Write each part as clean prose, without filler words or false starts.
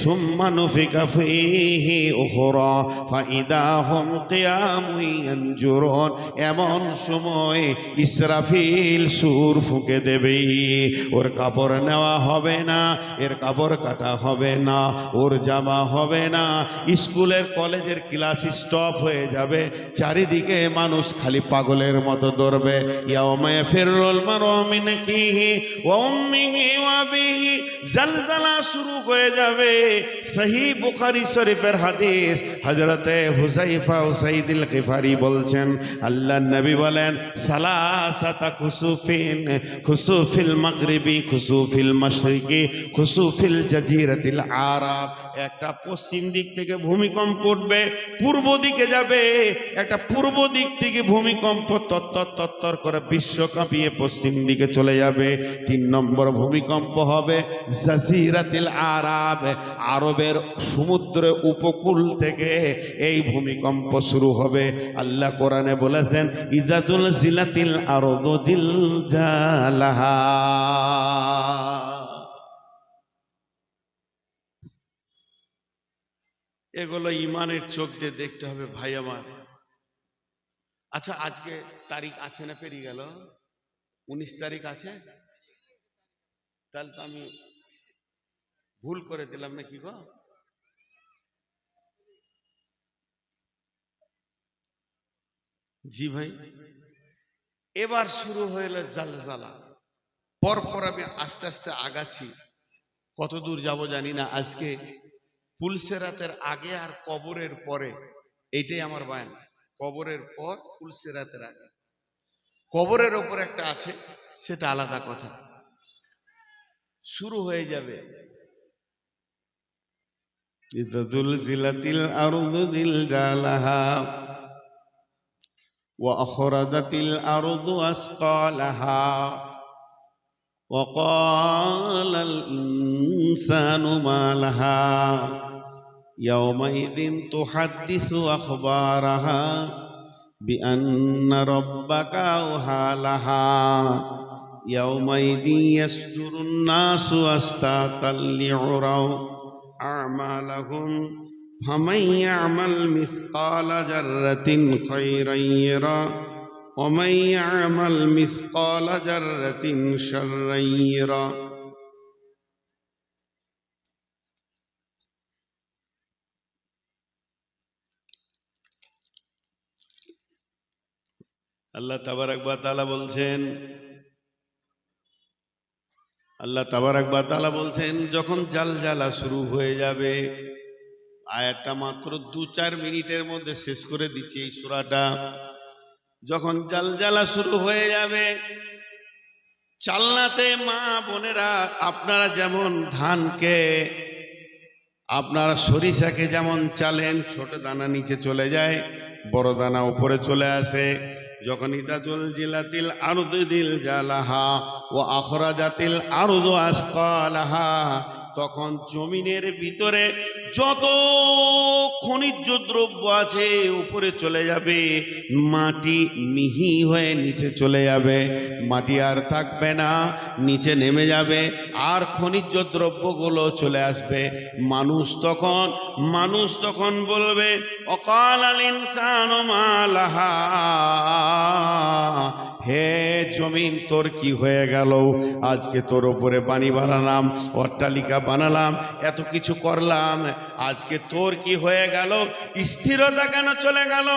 সুম্মা নুফিকা ফীহি উখরা ফাইদা হুম কিয়ামুন ইয়ানজুরুন। এমন সময় ইসরাফিল সুর ফুঁকে দেবে, ওর কাপড় নেওয়া হবে না, এর কাপড় কাটা হবে না, ওর জামা হবে না। স্কুলের কলেজের ক্লাস স্টপ হয়ে যাবে, চারিদিকে মানুষ খালি পাগলের মতো দৌড়বে। ইয়াউমা ইয়াফিরুল মারউ মিন আখিহি ওয়া উম্মিহি ওয়া আবিহি, জালজালা শুরু হয়ে যাবে। সহিহ বুখারী শরীফের হাদিস, হযরতে হুযায়ফা উসাইদুল গিফারি বলছেন, আল্লাহর নবী বলেন, সালাসাতা খুসুফিন, খুসুফিল মাগরিবি, খুসুফিল মাশরিকি, খুসুফিল জাজিরাতিল আরাব। একটা পশ্চিম দিক থেকে ভূমিকম্প উঠবে, পূর্ব দিকে যাবে। একটা পূর্ব দিক থেকে ভূমিকম্প তত্তর তত্তর করে বিশ্ব কাঁপিয়ে পশ্চিম দিকে চলে যাবে। 3 নম্বর ভূমিকম্প হবে জাজিরাতিল আরাব, আরবের সমুদ্রের উপকূল থেকে এই ভূমিকম্প শুরু হবে। আল্লাহ কোরআনে বলেছেন, ইযা জুলজিলাতিল আরদু জিলজালাহা। এগুলো ইমানের চোখ দিয়ে দেখতে হবে ভাই আমার। আচ্ছা, আজকে তারিখ আছে না পেরিয়ে গেল? 19 তারিখ আছে? তাহলে তো আমি ভুল করে দিলাম নাকি গো? জি ভাই, এবার শুরু হইল জালজালা। পরপর আমি আস্তে আস্তে আগাচ্ছি, কত দূর যাব জানি না। আজকে পুলসেরাতের আগে আর কবরের পরে, এইটাই আমার বয়ান। কবরের পর, পুলসেরাতের আগে। কবরের ওপর একটা আছে, সেটা আলাদা কথা। শুরু হয়ে যাবে ইযা জুলজিলাতিল আরদু জিলজালাহা ওয়া আখরাজাতিল আরদু আসকালাহা ওয়া ক্বালাল ইনসানু মা লাহা ইয়াওমাইযিন তুহাদ্দিসু আখবারাহা বিআন্না রাব্বাকা আওহা লাহা ইয়াওমাইযিন ইয়াসদুরুন নাসু আশতাতাল লিউরাউ আ'মালাহুম ফামান ইয়া'মাল মিসকালা যাররাতিন খায়রান ইয়ারা ওয়া মান ইয়া'মাল মিসকালা যাররাতিন শাররান ইয়ারা। আল্লাহ তাবারাক ওয়া তাআলা বলছেন, আল্লাহ তাবারাক ওয়া তাআলা বলছেন, যখন জালজালা শুরু হয়ে যাবে, আয়াতটা মাত্র 2-4 মিনিটের মধ্যে শেষ করে দিচ্ছি এই সূরাটা। যখন জালজালা শুরু হয়ে যাবে, চালনাতে মা বোনেরা, আপনারা যেমন ধানকে, আপনারা সরিষাকে যেমন চালেন, ছোট দানা নিচে চলে যায়, বড় দানা উপরে চলে আসে। যখন ইযা জুলজিলাতিল আরদু জিলজালাহা ওয়া আখরাজাতিল আরদু আসকালাহা, তখন জমিনের ভিতরে যত খনিজ দ্রব্য আছে উপরে চলে যাবে, মাটি মিহি হয়ে নিচে চলে যাবে, মাটি আর থাকবে না, নিচে নেমে যাবে, আর খনিজ দ্রব্যগুলো চলে আসবে। মানুষ তখন বলবে, অকালাল ইনসানু মা লাহা, হে জমিন তোর কি হয়ে গেল? আজকে তোর উপরে বাণী বানালাম, অট্টালিকা বানালাম, এত কিছু করলাম, আজকে তোর কি হয়ে গেল? স্থিরতা কেন চলে গেল?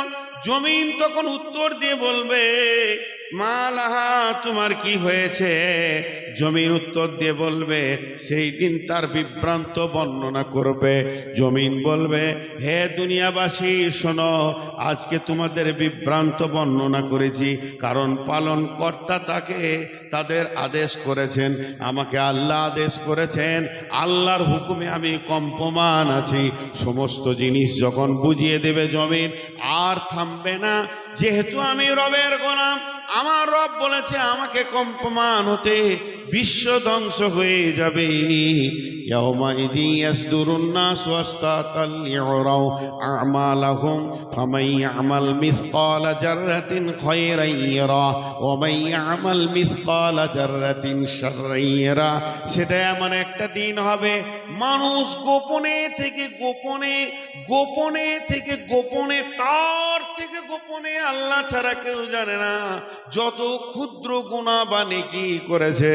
জমিন তখন উত্তর দিয়ে বলবে, মা লাহা, তোমার কি হয়েছে? জমিন উত্তর দিয়ে বলবে, সেই দিন তার বিভ্রান্ত বর্ণনা করবে। জমিন বলবে, হে দুনিয়াবাসী শোনো, আজকে তোমাদের বিভ্রান্ত বর্ণনা করেছি, কারণ পালন কর্তা তাদের আদেশ করেছেন, আমাকে আল্লাহ আদেশ করেছেন, আল্লাহর হুকুমে আমি কম্পমান আছি। সমস্ত জিনিস যখন বুঝিয়ে দেবে জমিন, আর থামবে না। যেহেতু আমি রবের গোলাম, আমার রব বলেছে আমাকে কম্পমান হতে, বিশ্ব ধ্বংস হয়ে যাবে। ইয়াউমাইযি ইয়াসদুরুন নাসু আশতাতান লিউরাউ আমালাহুম ফামান ইয়ামাল মিসকালা জাররাতিন খায়রান ইয়ারা ওয়া মান ইয়ামাল মিসকালা জাররাতিন শাররান ইয়ারা। সেটা এমন একটা দিন হবে, মানুষ গোপনে থেকে গোপনে, গোপনে থেকে গোপনে, তার থেকে গোপনে আল্লাহ ছাড়া কেউ জানে না যত ক্ষুদ্র গুনাহ বা নেকি করেছে,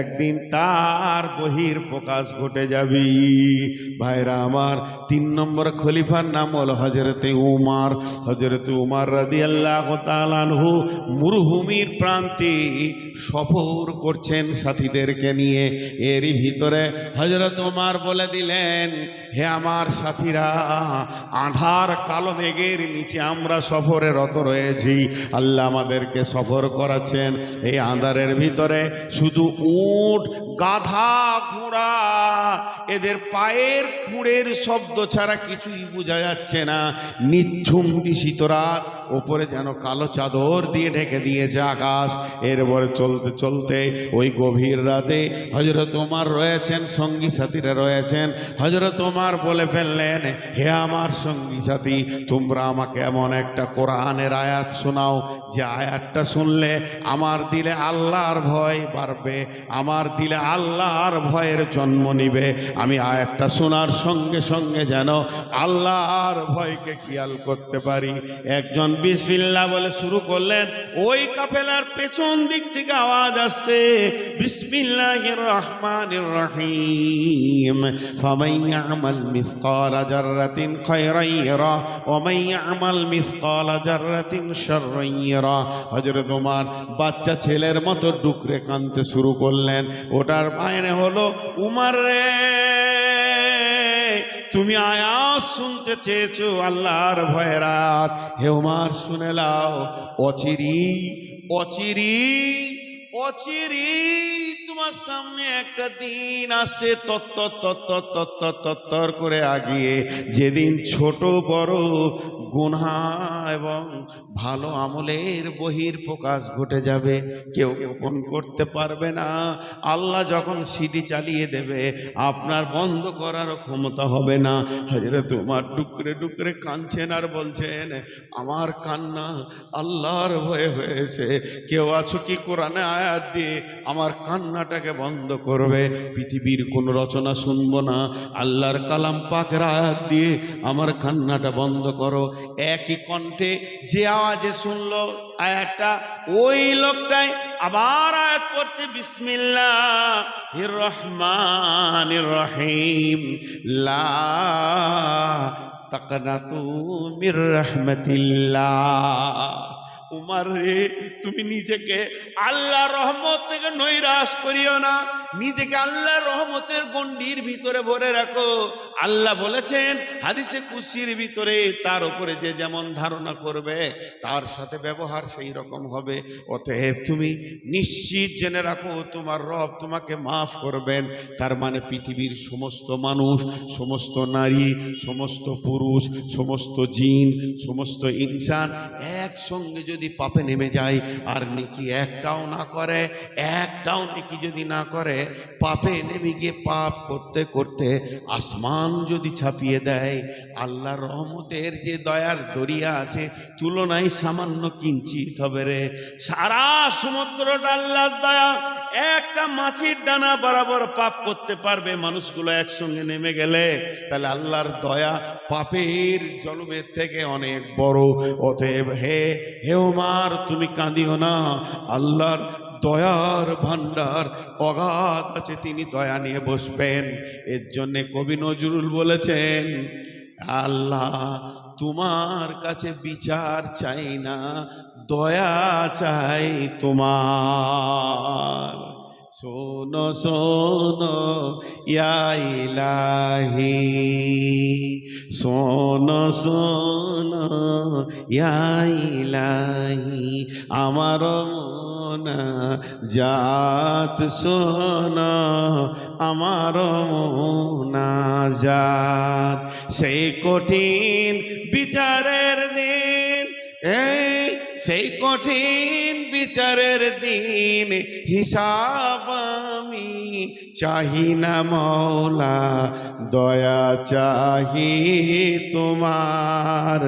একদিন তার বহির প্রকাশ ঘটে যাবে। ভাইরা আমার, 3 নম্বর খলিফার নাম হল হযরতে উমর। হযরতে উমর রাদিয়াল্লাহু তাআলা আনহু মরুভূমির প্রান্তে সফর করছেন সাথীদেরকে নিয়ে। এরই ভিতরে হযরত উমর বলে দিলেন, হে আমার সাথীরা, আঁধার কালো মেঘের নিচে আমরা সফরে রত রয়েছি, আল্লাহ আমাদেরকে সফর করাচ্ছেন। এই আঁধারের ভিতরে শুধু উট, গাধা, ঘোড়া, এদের পায়ের খুঁড়ের শব্দ ছাড়া কিছুই বোঝা যাচ্ছে না। নিঝুম নিশীত রাত, ওপরে যেন কালো চাদর দিয়ে ঢেকে দিয়েছে আকাশ। এরপরে চলতে চলতে ওই গভীর রাতে হযরত ওমর রয়েছেন, সঙ্গী সাথীরা রয়েছেন। হযরত ওমর বলে ফেললেন, হে আমার সঙ্গী সাথী, তোমরা আমাকে এমন একটা কোরআনের আয়াত শোনাও যে আয়াতটা শুনলে আমার দিলে আল্লাহর ভয় বাড়বে, আমার দিলে আল্লাহর ভয়ের জন্ম নিবে। আমি আয়াতটা শোনার সঙ্গে সঙ্গে যেন আল্লাহর ভয়কে খেয়াল করতে পারি। একজন বিসমিল্লাহ বলে শুরু করলেন। ওই কাফেলার পেছন দিক থেকে আওয়াজ আসছে, বিসমিল্লাহির রহমানির রহিম, ফামান ইয়ামাল মিসকালা জাররাতিন খায়রান ইয়ারা ওয়া মান ইয়ামাল মিসকালা জাররাতিন শাররান ইয়ারা। হযরত ওমর বাচ্চা ছেলের মতো ডুকরে কাঁদতে শুরু করলেন। ওটার মানে হলো, উমর রে, তুমি আয়াত শুনতে চেয়েছো আল্লাহর ভয়ের রাত, হে উমর শুনে লাও, অচিরি অচিরি অচিরি তোমার সামনে একটা দিন আসছে তত্তর করে আগিয়ে, যেদিন ছোট বড় গুনাহ এবং ভালো আমলের বহির প্রকাশ ঘটে যাবে, কেউ গোপন করতে পারবে না। আল্লাহ যখন সিটি চালিয়ে দেবে, আপনার বন্ধ করার ক্ষমতা হবে না। হযরত ওমর ডুকরে ডুকরে কাঁদছেন আর বলছেন, আমার কান্না আল্লাহর ভয়ে হয়েছে। কেউ আছো কি কোরআনে আয়াত দিয়ে আমার কান্নাটাকে বন্ধ করবে? পৃথিবীর কোন রচনা শুনবো না, আল্লাহর কালাম পাকের আয়াত দিয়ে আমার কান্নাটা বন্ধ করো। একই কণ্ঠে যে আওয়াজে শুনলো আয়াতটা, ওই লোকটাই আবার আয়াত পড়ছে, বিসমিল্লাহির রহমানির রহিম, লা তাকনাতু মির রাহমাতিল্লাহ। উমর রে, তুমি নিজেকে আল্লাহর রহমত থেকে নৈরাশ করিও না, নিজেকে আল্লাহর রহমতের গণ্ডির ভিতরে ভরে রাখো। আল্লাহ বলেছেন হাদিসে কুদসির ভিতরে, তার উপরে যে যেমন ধারণা করবে তার সাথে ব্যবহার সেই রকম হবে। অতএব তুমি নিশ্চিত জেনে রাখো, তোমার রব তোমাকে মাফ করবেন। তার মানে পৃথিবীর সমস্ত মানুষ, সমস্ত নারী, সমস্ত পুরুষ, সমস্ত জিন, সমস্ত ইনসান একসঙ্গে যদি পাপে নেমে যায় আর নেকি একটাও না করে, একটাও নেকি যদি না করে, পাপে নেমে গিয়ে পাপ করতে করতে আসমান যদি ছাপিয়ে দেয়, আল্লাহর রহমতের যে দয়ার দরিয়া আছে তুলনায় সামান্য কিঞ্চিত হবে রে। সারা সমুদ্রটা আল্লাহর দয়া, একটা মাছির ডানা বরাবর পাপ করতে পারবে মানুষগুলো একসঙ্গে নেমে গেলে। তাহলে আল্লাহর দয়া পাপের জলমের থেকে অনেক বড়। অতএব হে ওমর, তুমি কাঁদিও না, আল্লাহর দয়ার ভান্ডার অগাধ আছে, তিনি দয়া নিয়ে বসবেন। এর জন্যে কবি নজরুল বলেছেন, আল্লাহ তোমার কাছে বিচার চাই না, দয়া চাই তোমার। শোনো শোনো ইয়া ইলাহি, শোনো শোনো ইয়া ইলাহি, আমার মুনাজাত শোনো, আমার মুনাজাত। সেই কঠিন বিচারের দিন, এই সেই কঠিন বিচারের দিন হিসাব আমি চাহি না মওলা, দয়া চাহি তোমার,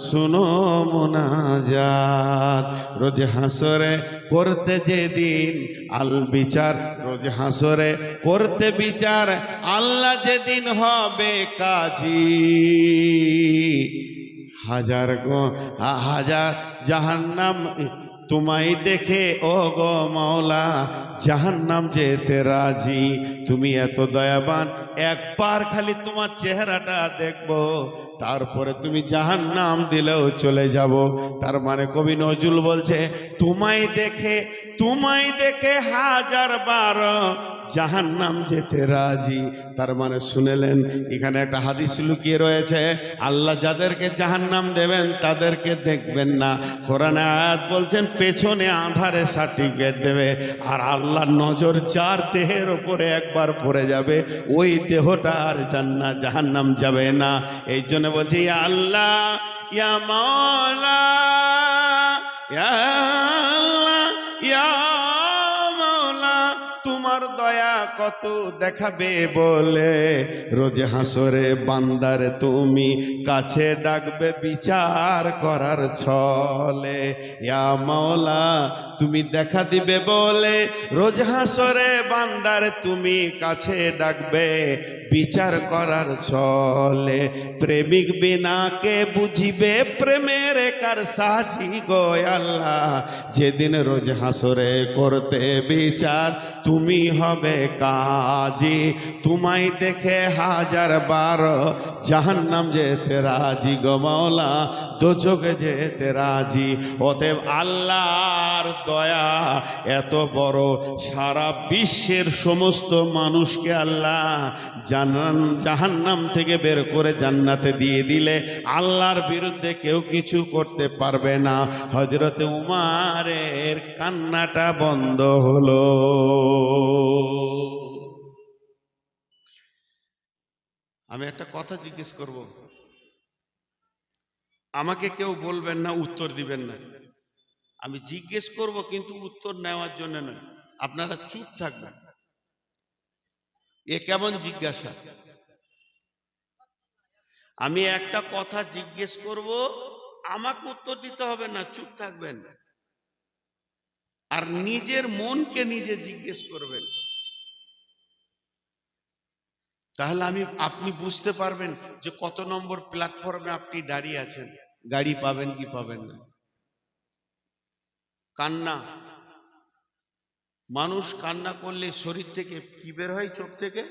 শুনো মুনাজাত। রোজ হাসরে করতে যেদিন আল বিচার, রোজ হাসরে করতে বিচার, আল্লাহ যেদিন হবে কাজী, হাজার জাহান্নাম তোমায় দেখে ও গো মাওলা জাহান্নাম যেতে রাজি। তুমি এত দয়াবান, একবার খালি তোমার চেহারাটা দেখবো, তারপরে তুমি জাহান্নাম দিলেও চলে যাব। তার মানে কবি নজরুল বলছে তোমায় দেখে হাজার বার জাহান্নাম যেতে রাজি। তার মানে শুনেলেন এখানে একটা হাদিস লুকিয়ে রয়েছে, আল্লাহ যাদেরকে জাহান্নাম দেবেন তাদেরকে দেখবেন না। কোরআনে আয়াত বলছেন পেছনে আধারে সার্টিফিকেট দেবে, আর আল্লাহর নজর যার দেহের ওপরে একবার পড়ে যাবে ওই দেহটা আর জাহান্নাম যাবে না। এই জন্য বলছি ইয়া আল্লাহ, ইয়া মাওলা, ইয়া আল্লাহ, ইয়া মাওলা, তোমার দয়া কত দেখাবে বলে রোজ হাসরে বান্দার তুমি কাছে ডাকবে বিচার করার ছলে। ইয়া মাওলা, তুমি দেখা দিবে বলে রোজ হাসরে বান্দার তুমি কাছে ডাকবে বিচার করার ছলে। প্রেমিক বিনা কে বুঝিবে প্রেমের কার সাজি গো আল্লাহ, যেদিন রোজ হাসরে করতে বিচার তুমি হবে কাজী। তোমায় দেখে হাজার বার জাহান্নাম যেতে রাজি গো মাওলা, দোজখে যেতে রাজি। অতএব আল্লাহর দয়া এত বড়, সারা বিশ্বের সমস্ত মানুষকে আল্লাহ জাহান্নাম থেকে বের করে জান্নাতে দিয়ে দিলে আল্লাহর বিরুদ্ধে কেউ কিছু করতে পারবে না। হযরতে উমারের কান্নাটা বন্ধ হলো। আমি একটা কথা জিজ্ঞেস করব, আমাকে কেউ বলবেন না, উত্তর দিবেন না। আমি জিজ্ঞেস করব কিন্তু উত্তর নেওয়ার জন্য নয়, আপনারা চুপ থাকবেন। এ কেমন জিজ্ঞাসা? আমি একটা কথা জিজ্ঞেস করব, আমাকে উত্তর দিতে হবে না, চুপ থাকবেন আর নিজের মনকে নিজে জিজ্ঞেস করবেন। তাহলে আপনি বুঝতে পারবেন যে কত নম্বর প্ল্যাটফর্মে আপনি দাঁড়িয়ে আছেন, গাড়ি পাবেন কি পাবেন না। কান্না, মানুষ কান্না করলে শরীর থেকে কি বের হয়? চোখ থেকে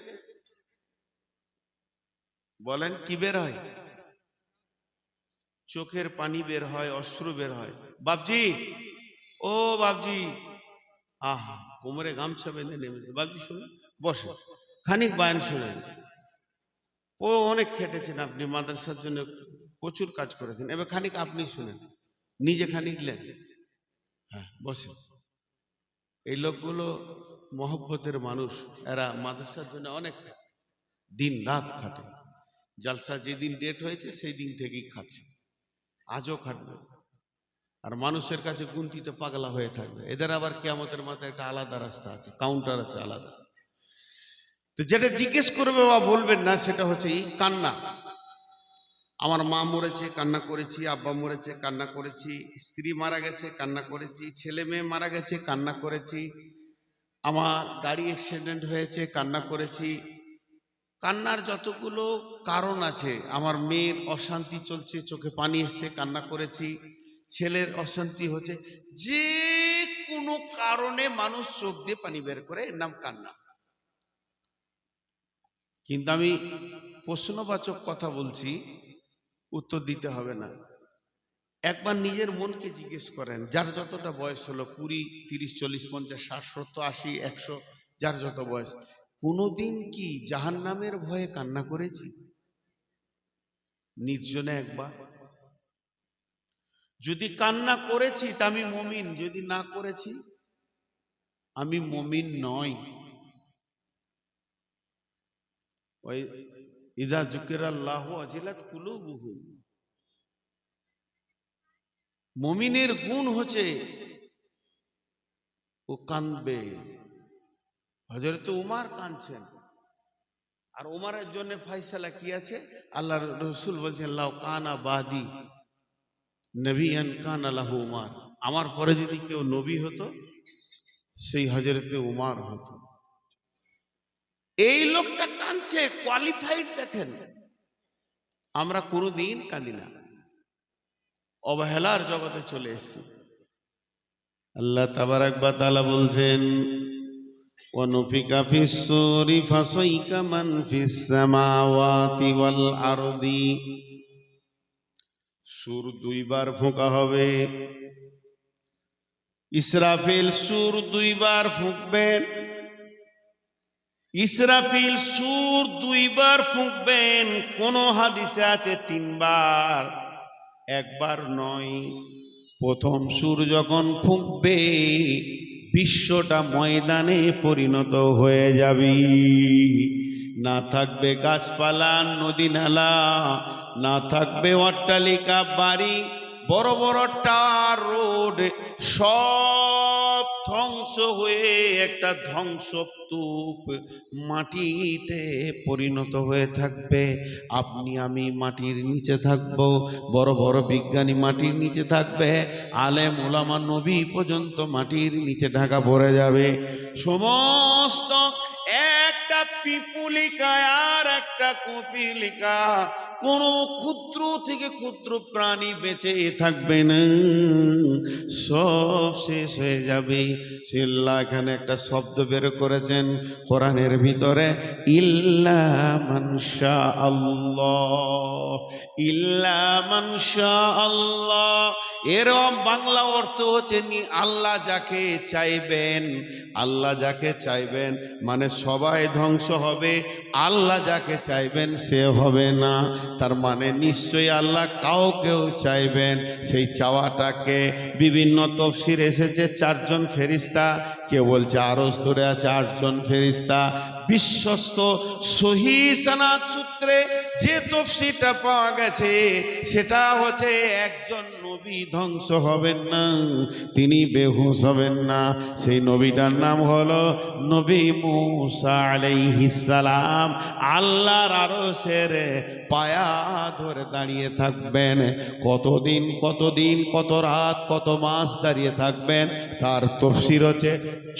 বলেন কি বের হয়? চোখের পানি বের হয়, অশ্রু বের হয়। বাপজি, ও বাপজি, আহা, কোমরে গামছা বেঁধে নেমেছে। বাপজি শুনুন, বসে খানিক বায়ান শুনেন। ও অনেক খেটেছেন, আপনি মাদ্রাসার জন্য প্রচুর কাজ করেছেন, এবার খানিক আপনি শুনেন, নিজে খানিক লেন। হ্যাঁ বসে। এই লোকগুলো মহব্বতের মানুষ, এরা মাদ্রাসার জন্য অনেক দিন রাত খাটে। জালসা যেদিন ডেট হয়েছে সেই দিন থেকেই খাচ্ছে, আজও খাটবে। আর মানুষের কাছে গুনতিতে পাগলা হয়ে থাকবে। এদের আবার কিয়ামতের মাথায় একটা আলাদা রাস্তা আছে, কাউন্টার আছে আলাদা। তো যেটা জিজ্ঞেস করবে বা বলবেন না সেটা হচ্ছে এই কান্না। আমার মা মরেছে, কান্না করেছি। আব্বা মরেছে, কান্না করেছি। স্ত্রী মারা গেছে, কান্না করেছি। ছেলে মেয়ে মারা গেছে, কান্না করেছি। আমার গাড়ি অ্যাক্সিডেন্ট হয়েছে, কান্না করেছি। কান্নার যতগুলো কারণ আছে, আমার মেয়ের অশান্তি চলছে, চোখে পানি এসছে, কান্না করেছি। ছেলের অশান্তি হচ্ছে, যে কোনো কারণে মানুষ চোখ দিয়ে পানি বের করে, এর নাম কান্না। কিন্তু আমি প্রশ্নবাচক কথা বলছি, উত্তর দিতে হবে না। একবার নিজের মনকে জিজ্ঞেস করেন, যার যতটা বয়স হলো, 20, 30, 40, 50, 60, 70, 80, 100, যার যত বয়স, কোনোদিন কি জাহান্নামের ভয়ে কান্না করেছি? নির্জনে একবার। যদি কান্না করেছি তা আমি মুমিন, যদি না করেছি আমি মুমিন নই। ওই ইদা যুকিরাল্লাহু ওয়াজিলাত কুলুবুহুম, মুমিনের গুণ হচ্ছে ও কাঁদবে। হযরত উমর কাঁদছেন, আর উমরের জন্য ফয়সালা কি আছে? আল্লাহর রাসূল বলছেন লাউ কানা বাদি নবিয়ান কানা লাহু উমর, আমার পরে যদি কেউ নবী হতো সেই হযরতে উমর হতো। এই লোকটা কাঁদছে, কোয়ালিফাইড দেখেন। আমরা কোনোদিন কাঁদি না, অবহেলার জগতে চলে এসেছি। আল্লাহ তাবারাক ওয়া তাআলা বলছেন ওয়ানুফিকা ফিস সূরি ফাসাইকা মান ফিস সামাওয়াতি ওয়াল আরদি। সূর দুইবার ফোঁকা হবে। ইসরাফিল সূর দুইবার ফুঁকবেন। ইসরাফিল সূর দুইবার ফুঁকবেন। কোন হাদিসে আছে তিনবার, একবার নয়। প্রথম সূর যখন ফুঁকবে বিশ্বটা ময়দানে পরিণত হয়ে যাবে। না থাকবে গাছপালা, নদী নালা, না থাকবে অট্টালিকা বাড়ি, বড় বড় টার রোড, সব ধ্বংস হয়ে একটা ধ্বংসস্তূপ মাটিতে পরিণত হয়ে থাকবে। আপনি আমি মাটির নিচে থাকবো, বড় বড় বিজ্ঞানী মাটির নিচে থাকবে, আলেম ওলামা নবী পর্যন্ত মাটির নিচে ঢাকা পড়ে যাবে। সমস্ত একটা পিপুলিকা আর একটা কুপিলিকা, কোন ক্ষুদ্র থেকে ক্ষুদ্র প্রাণী বেঁচে থাকবে না, সব শেষ হয়ে যাবে। আল্লাহ এখানে একটা শব্দ বের করেছেন কোরআনের ভিতরে, ইল্লা মান শা আল্লাহ, ইল্লা মান শা আল্লাহ। এর বাংলা অর্থ হচ্ছে আল্লাহ যাকে চাইবেন। আল্লাহ যাকে চাইবেন মানে সবাই ধ্বংস হবে, আল্লাহ যাকে চাইবেন সে হবে না। তার মানে নিশ্চয়ই আল্লাহ কাউকেও চাইবেন। সেই চাওয়াটাকে বিভিন্ন তফসির এসেছে চারজন ফেরেশতা, কেউ বলছে আরশ ধরে আছে 8 জন ফেরেশতা। বিশ্বস্ত সহিহ সনদ সূত্রে যে তফসিরটা পাওয়া গেছে সেটা হচ্ছে একজন নবী ধ্বংস হবেন না, তিনি বেহুশ হবেন না। সেই নবীটার নাম হলো নবী মূসা আলাইহিস সালাম। আল্লাহর আরশের পায়া ধরে দাঁড়িয়ে থাকবেন। কতদিন কতদিন কত রাত কত মাস দাঁড়িয়ে থাকবেন তার তফসির হচ্ছে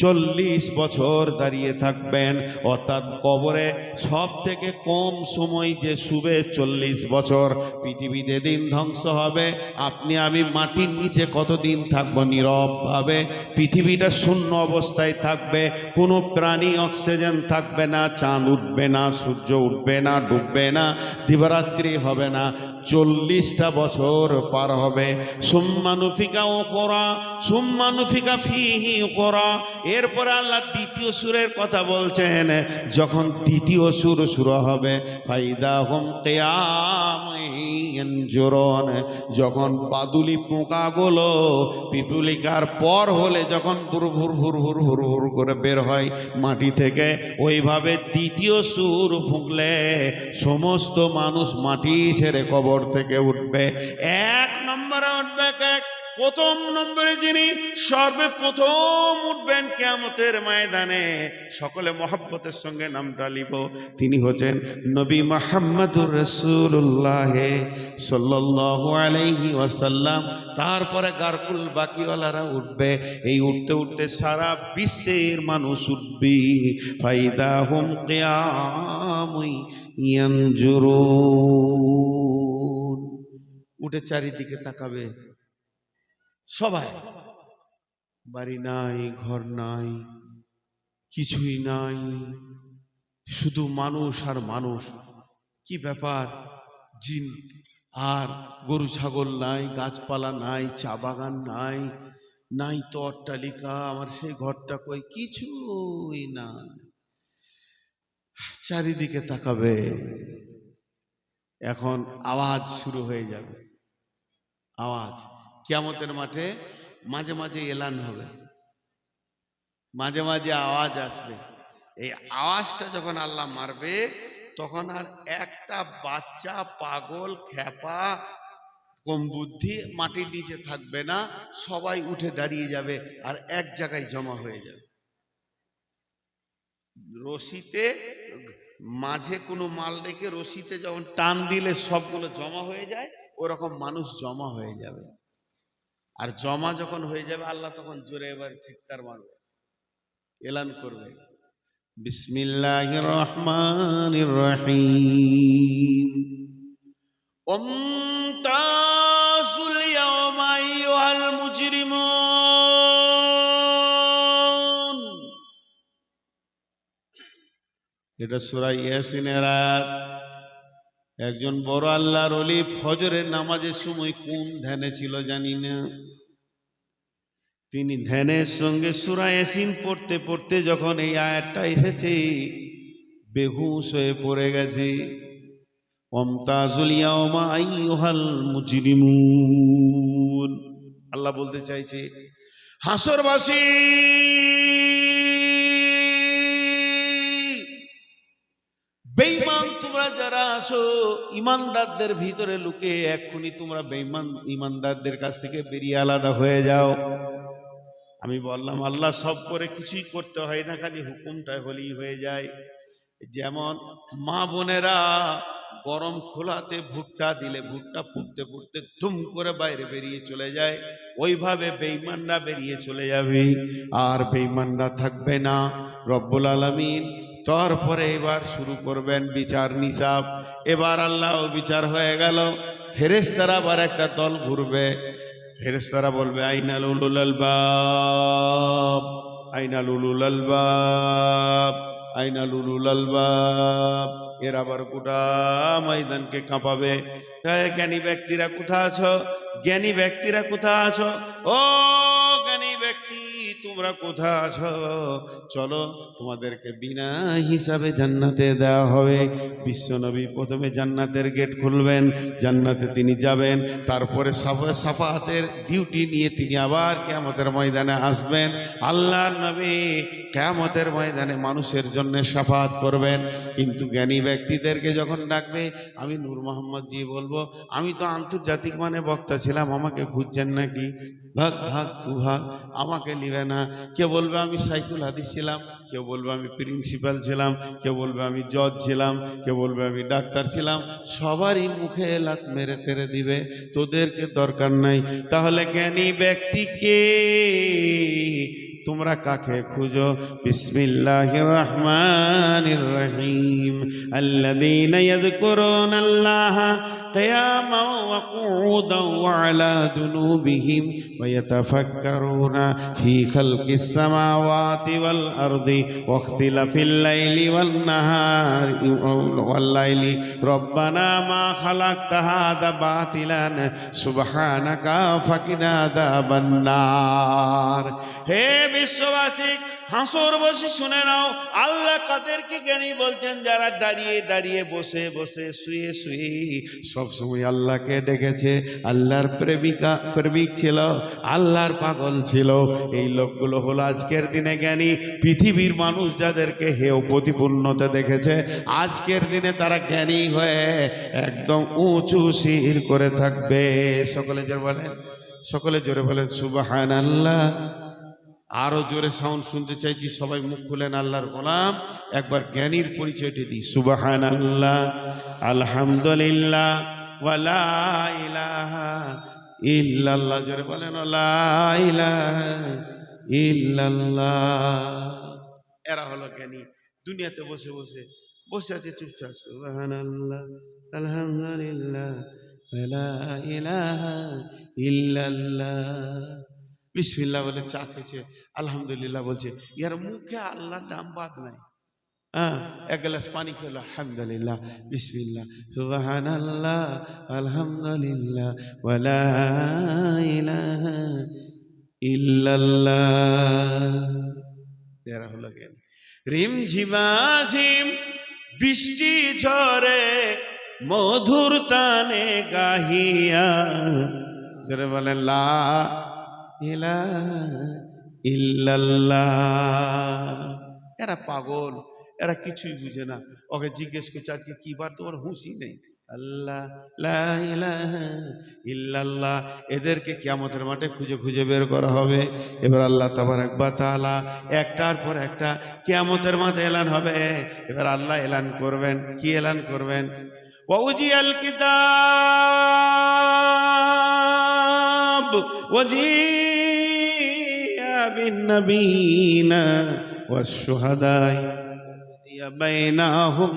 40 বছর দাঁড়িয়ে থাকবেন। অর্থাৎ কবরে সব থেকে কম সময় যে শুবে 40 বছর। পৃথিবীতে দিন ধ্বংস হবে, আপনি আমি মাটির নিচে কতদিন থাকবো নীরবভাবে। পৃথিবীটা শূন্য অবস্থায় থাকবে, কোনো প্রাণী অক্সিজেন থাকবে না, চাঁদ উঠবে না, সূর্য উঠবে না, ডুববে না, দিবারাত্রি হবে না। 40টা বছর পার হবে। সুম্মা নুফিকা উখরা সুম্মা নুফিকা ফীহি উখরা। এরপরে আল্লাহ দ্বিতীয় সূরের কথা বলছেন। যখন দ্বিতীয় সূর শুরু হবে ফাইদা হুম কিয়ামুন ইয়ানজুরুন, যখন বাদুলি পোকাগুলো পিপুলিকার পর হলে যখন ভুর ভুর ভুর ভুর ভুর ভুর করে বের হয় মাটি থেকে, ওইভাবে দ্বিতীয় সূর ফুঁকলে সমস্ত মানুষ মাটি ছেড়ে কবর থেকে উঠবে। 1 নম্বরে উঠবে প্রথম নম্বরে যিনি সর্বপ্রথম উঠবেন কিয়ামতের ময়দানে, সকলে মহব্বতের সঙ্গে নামটা লিব, তিনি হচ্ছেন নবী মুহাম্মদুর রাসূলুল্লাহ সাল্লাল্লাহু আলাইহি ওয়াসাল্লাম। তারপরে গারকুল বাকিওয়ালারা উঠবে। এই উঠতে উঠতে সারা বিশ্বের মানুষ উঠবে। ফাইদা হুম কিয়ামুন ইয়ানজুরুন, উঠে চারিদিকে তাকাবে সবাই। বাড়ি নাই, ঘর নাই, কিছুই নাই, শুধু মানুষ আর মানুষ। কি ব্যাপার? জিন আর গরু ছাগল নাই, গাছপালা নাই, চা বাগান নাই, নাই তো অট্টালিকা, আমার সেই ঘরটা কই, কিছুই নাই। চারিদিকে তাকাবে, এখন আওয়াজ শুরু হয়ে যাবে। আওয়াজ কিয়ামতের মাঠে মাঝে মাঝে এলান হবে, মাঝে মাঝে আওয়াজ আসবে। এই আওয়াজটা যখন আল্লাহ মারবে তখন আর একটা বাচ্চা পাগল খ্যাপা কম বুদ্ধি মাটির নিচে থাকবে না, সবাই উঠে দাঁড়িয়ে যাবে আর এক জায়গায় জমা হয়ে যাবে। রশিতে মাঝে কোনো মাল রেখে রশিতে যখন টান দিলে সবগুলো জমা হয়ে যায়, ওরকম মানুষ জমা হয়ে যাবে। আর জমা যখন হয়ে যাবে আল্লাহ তখন জোরে এবার চিৎকার মারবে, এলান করবে, বিসমিল্লাহির রহমানির রহিম, ওমতাজুল ইয়াওমা আইয়ুহাল মুজরিমুন। এটা সূরা ইয়াসিনের আয়াত। একজন বড় আল্লাহর ওলি ফজরের নামাজের সময় কোন ধ্যানে ছিল জানি না, তিনি ধ্যানের সঙ্গে সূরা ইয়াসিন পড়তে পড়তে যখন এই আয়াতটা এসেছে বেহুশ হয়ে পড়ে গেছে। ওমতাজুল ইয়াওমা আইয়ুহাল মুজরিমুন, আল্লাহ বলতে চাইছে হাসরবাসী, বেঈমান তোমরা যারা আছো, ইমানদারদের ভিতরে লুকে এক্ষুনি তোমরা বেঈমান ইমানদারদের কাছ থেকে বেরিয়ে আলাদা হয়ে যাও। আমি বললাম আল্লাহ সব করে কিছুই করতে হয় না, খালি হুকুমটা হলেই হয়ে যায়। যেমন মা বোনেরা গরম খোলাতে ভুট্টা দিলে ভুট্টা ফুটতে ফুটতে ধুম করে বাইরে বেরিয়ে চলে যায়, ওইভাবে বেঈমানরা বেরিয়ে চলে যাবে আর বেঈমানরা থাকবে না। রব্বুল আলামিন তারপরে এবার শুরু করবেন বিচার নিসাব। এবার আল্লাহ বিচার হয়ে গেল, ফেরেশতারা আবার একটা দল ঘুরবে। ফেরেশতারা বলবে আইনাল উলুল আলবাব, আইনাল উলুল আলবাব, আইনাল উলুল আলবাব। এর আবার গোটা ময়দানকে কাঁপাবে, জ্ঞানী ব্যক্তিরা কোথা আছো, জ্ঞানী ব্যক্তিরা কোথা আছো, ও জ্ঞানী ব্যক্তি তোমরা কোথা আছো, চলো তোমাদেরকে বিনা হিসাবে জান্নাতে দেওয়া হবে। বিশ্বনবী প্রথমে জান্নাতের গেট খুলবেন, জান্নাতে তিনি যাবেন, তারপরে সাফাতের ডিউটি নিয়ে তিনি আবার কিয়ামতের ময়দানে আসবেন। আল্লাহর নবী কিয়ামতের ময়দানে মানুষের জন্য সাফাত করবেন। কিন্তু জ্ঞানী ব্যক্তিদেরকে যখন ডাকবে, আমি নূর মোহাম্মদ জি বলবো, আমি তো আন্তর্জাতিক মানে বক্তা ছিলাম, আমাকে খুঁজছেন নাকি? ভাগ ভাগ তু ভাগ, আমাকে নিবে না। কেউ বলবে আমি সাইকুল হাদিস ছিলাম, কেউ বলবে আমি প্রিন্সিপাল ছিলাম, কেউ বলবে আমি জজ ছিলাম, কেউ বলবে আমি ডাক্তার ছিলাম। সবারই মুখে লাত মেরে তেরে দিবে, তোদেরকে দরকার নাই। তাহলে জ্ঞানী ব্যক্তিকে তোমরা কাকে খুঁজো? বিসমিল্লাহির রহমানির রহিম, আল্লাযীনা ইয়াযকুরুনাল্লাহা কিয়ামান ওয়া কুউদান ওয়া আলা জুনুবিহিম ওয়া ইয়াতাফাক্কারুনা ফী খালকিস সামাওয়াতি ওয়াল আরদি ওয়া ইখতিলাফিল লাইলি ওয়ান নাহারি ওয়াল লাইলি রব্বানা মা খালাকতা হাযা বাতিলান সুবহানাকা ফাকিনা আযাবান নার। হে বিশ্ববাসী, হাসর বসে শুনে নাও, আল্লাহ কাদেরকে জ্ঞানী বলছেন? যারা দাঁড়িয়ে দাঁড়িয়ে বসে বসে শুয়ে শুয়ে সবসময় আল্লাহকে ডেকেছে, আল্লাহর প্রেমিক ছিল, আল্লাহর পাগল ছিল। এই লোকগুলো হলো আজকের দিনে জ্ঞানী। পৃথিবীর মানুষ যাদেরকে হেয় প্রতিপূর্ণতা দেখেছে, আজকের দিনে তারা জ্ঞানী হয়ে একদম উঁচু শির করে থাকবে। সকলে জোরে বলেন, সকলে জোরে বলেন সুবহানাল্লাহ। আরো জোরে সাউন্ড শুনতে চাইছি, সবাই মুখ খুলেন। আল্লাহর গোলাম একবার জ্ঞানীর পরিচয়টি দিই, সুবহানাল্লাহ, আলহামদুলিল্লাহ, ওয়া লা ইলাহা ইল্লাল্লাহ। জোরে বলেন লা ইলাহা ইল্লাল্লাহ। এরা হলো জ্ঞানী। দুনিয়াতে বসে বসে বসে আছে চুপচাপ, সুবহানাল্লাহ, আলহামদুলিল্লাহ, ওয়া লা ইলাহা ইল্লাল্লাহ। বিসমিল্লাহ বলে চা খেয়েছে, আলহামদুলিল্লাহ বলছে, ইয়ার মুখে আল্লাহর নাম বাদ নাই। এক গ্লাস পানি খেলো, আলহামদুলিল্লাহ, বিসমিল্লাহ, সুবহানাল্লাহ, আলহামদুলিল্লাহ, ওয়া লা ইলাহা ইল্লাল্লাহ। এরা হলো জ্ঞানী। রিমঝিমাঝিম বৃষ্টি ঝরে মধুর তানে গাহিয়া, যারা বলেন লা ইলাহা ইল্লাল্লাহ। এরা পাগল, এরা কিছুই বুঝে না। ওকে জিজ্ঞেস করছে আজকে কি বার, তোমার হুঁশই নেই। আল্লাহ লা ইলাহা ইল্লাল্লাহ। এদেরকে কিয়ামতের মাঠে খুঁজে খুঁজে বের করা হবে। এবার আল্লাহ তাবারাক ওয়া তাআলা একটার পর একটা কিয়ামতের মাঠে এলান হবে। এবার আল্লাহ এলান করবেন, কি এলান করবেন? ওয়াউজিয়াল কিতাব ওয়াজিয়া বিন নবিয়িনা ওয়াশ শুহাদা বাইনাহুম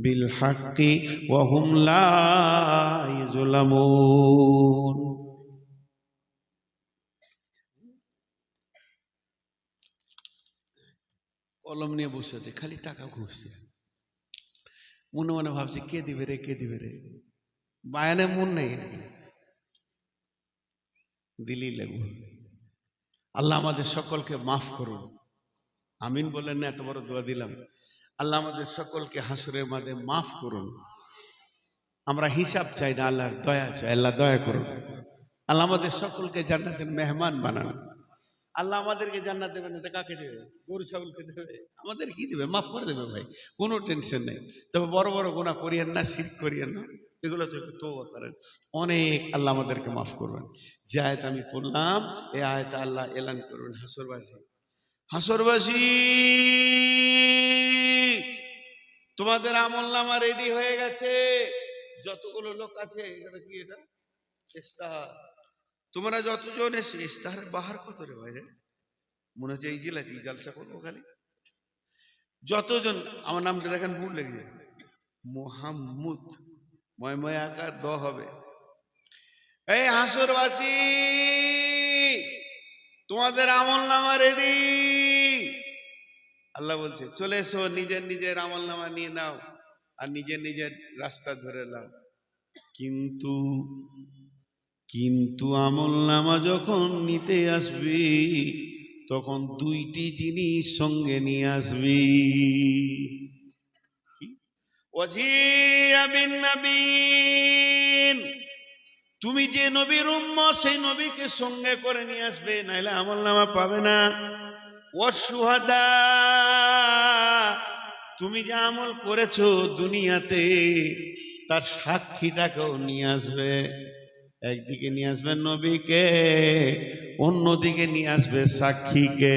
বিল হাক্কি ওয়া হুম লা ইউযলামুন। কলম নিয়ে বসে আছে, খালি টাকা ঘুরছে, মনে মনে ভাবছে কে দিবে রে, কে দিবে রে, বায়ানে মন নেই, দিলেই লাগবে। আল্লাহ আমাদের সকলকে মাফ করুন, আমিন বলেন না? এত বড় দোয়া দিলাম। আল্লাহ আমাদের সকলকে হাসরের মাঝে মাফ করুন। আমরা হিসাব চাই না, আল্লাহর দয়া চাই। আল্লাহ দয়া করুন। আল্লাহ আমাদের সকলকে জান্নাতের মেহমান বানান। আল্লাহ আমাদেরকে জান্নাত দেবেন না, কাকে দেবে? গরু ছাগলকে দেবে? আমাদের কি দেবে? মাফ করে দেবে ভাই, কোনো টেনশন নেই। তবে বড় বড় গুনাহ করিয়েন না, শিরক করিয়েন না, এগুলো তো একটু তওবা করেন। অনেক আল্লাহ আমাদেরকে মাফ করবেন। যে আয়াত আমি পড়লাম, এই আয়াত আল্লাহ এলান করবেন, হাসরবাসী, হাসরবাসী তোমাদের আমলনামা রেডি হয়ে গেছে। যতগুলো লোক আছে, এটা কি, এটা ইস্তাহার। তোমরা যতজন এসে, ইস্তাহারের বাহার কত রে ভাই রে? মনে হচ্ছে এই জেলা কি জালসা করবো খালি। যতজন, আমার নামটা দেখেন ভুল লেগে, মোহাম্মদ, ময় আকার দ হবে। এই হাসরবাসী তোমাদের আমলনামা রেডি। আল্লাহ বলছে চলে এসো, নিজের নিজের আমলনামা নিয়ে নাও আর নিজের নিজের রাস্তা ধরে নাও। কিন্তু কিন্তু আমলনামা যখন নিতে আসবি, তখন দুইটি জিনিস সঙ্গে নিয়ে আসবি। ওয়াজিয়া বিন নবিয়িন, তুমি যে নবীর উম্মত, সেই নবীকে সঙ্গে করে নিয়ে আসবে, নাইলে আমলনামা পাবে না। ওয়াশ শুহাদা, তুমি যে আমল করেছো দুনিয়াতে, তার সাক্ষীটাকেও নিয়ে আসবে। একদিকে নিয়ে আসবে নবীকে, অন্যদিকে নিয়ে আসবে সাক্ষীকে।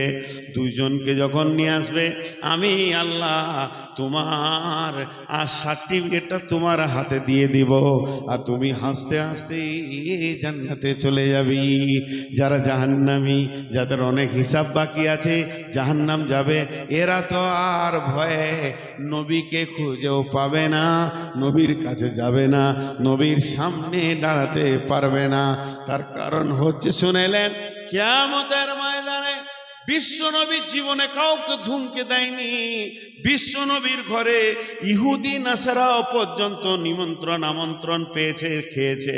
দুইজনকে যখন নিয়ে আসবে, আমি আল্লাহ তোমার সার্টিফিকেটটা তোমার হাতে দিয়ে দিব, আর তুমি হাসতে হাসতে জান্নাতে চলে যাবি। যারা জাহান্নামী, যাদের অনেক হিসাব বাকি আছে, জাহান্নাম যাবে, এরা তো আর ভয়ে নবীকে খুঁজেও পাবে না, নবীর কাছে যাবে না, নবীর সামনে দাঁড়াতে পারবে না। তার কারণ হচ্ছে, শুনেলেন, কিয়ামতের ময়দানে বিশ্বনবীর জীবনে কাউকে ধুমকে দেয়নি। বিশ্বনবীর ঘরে ইহুদি নাসারাও পর্যন্ত নিমন্ত্রণ আমন্ত্রণ পেয়েছে, খেয়েছে।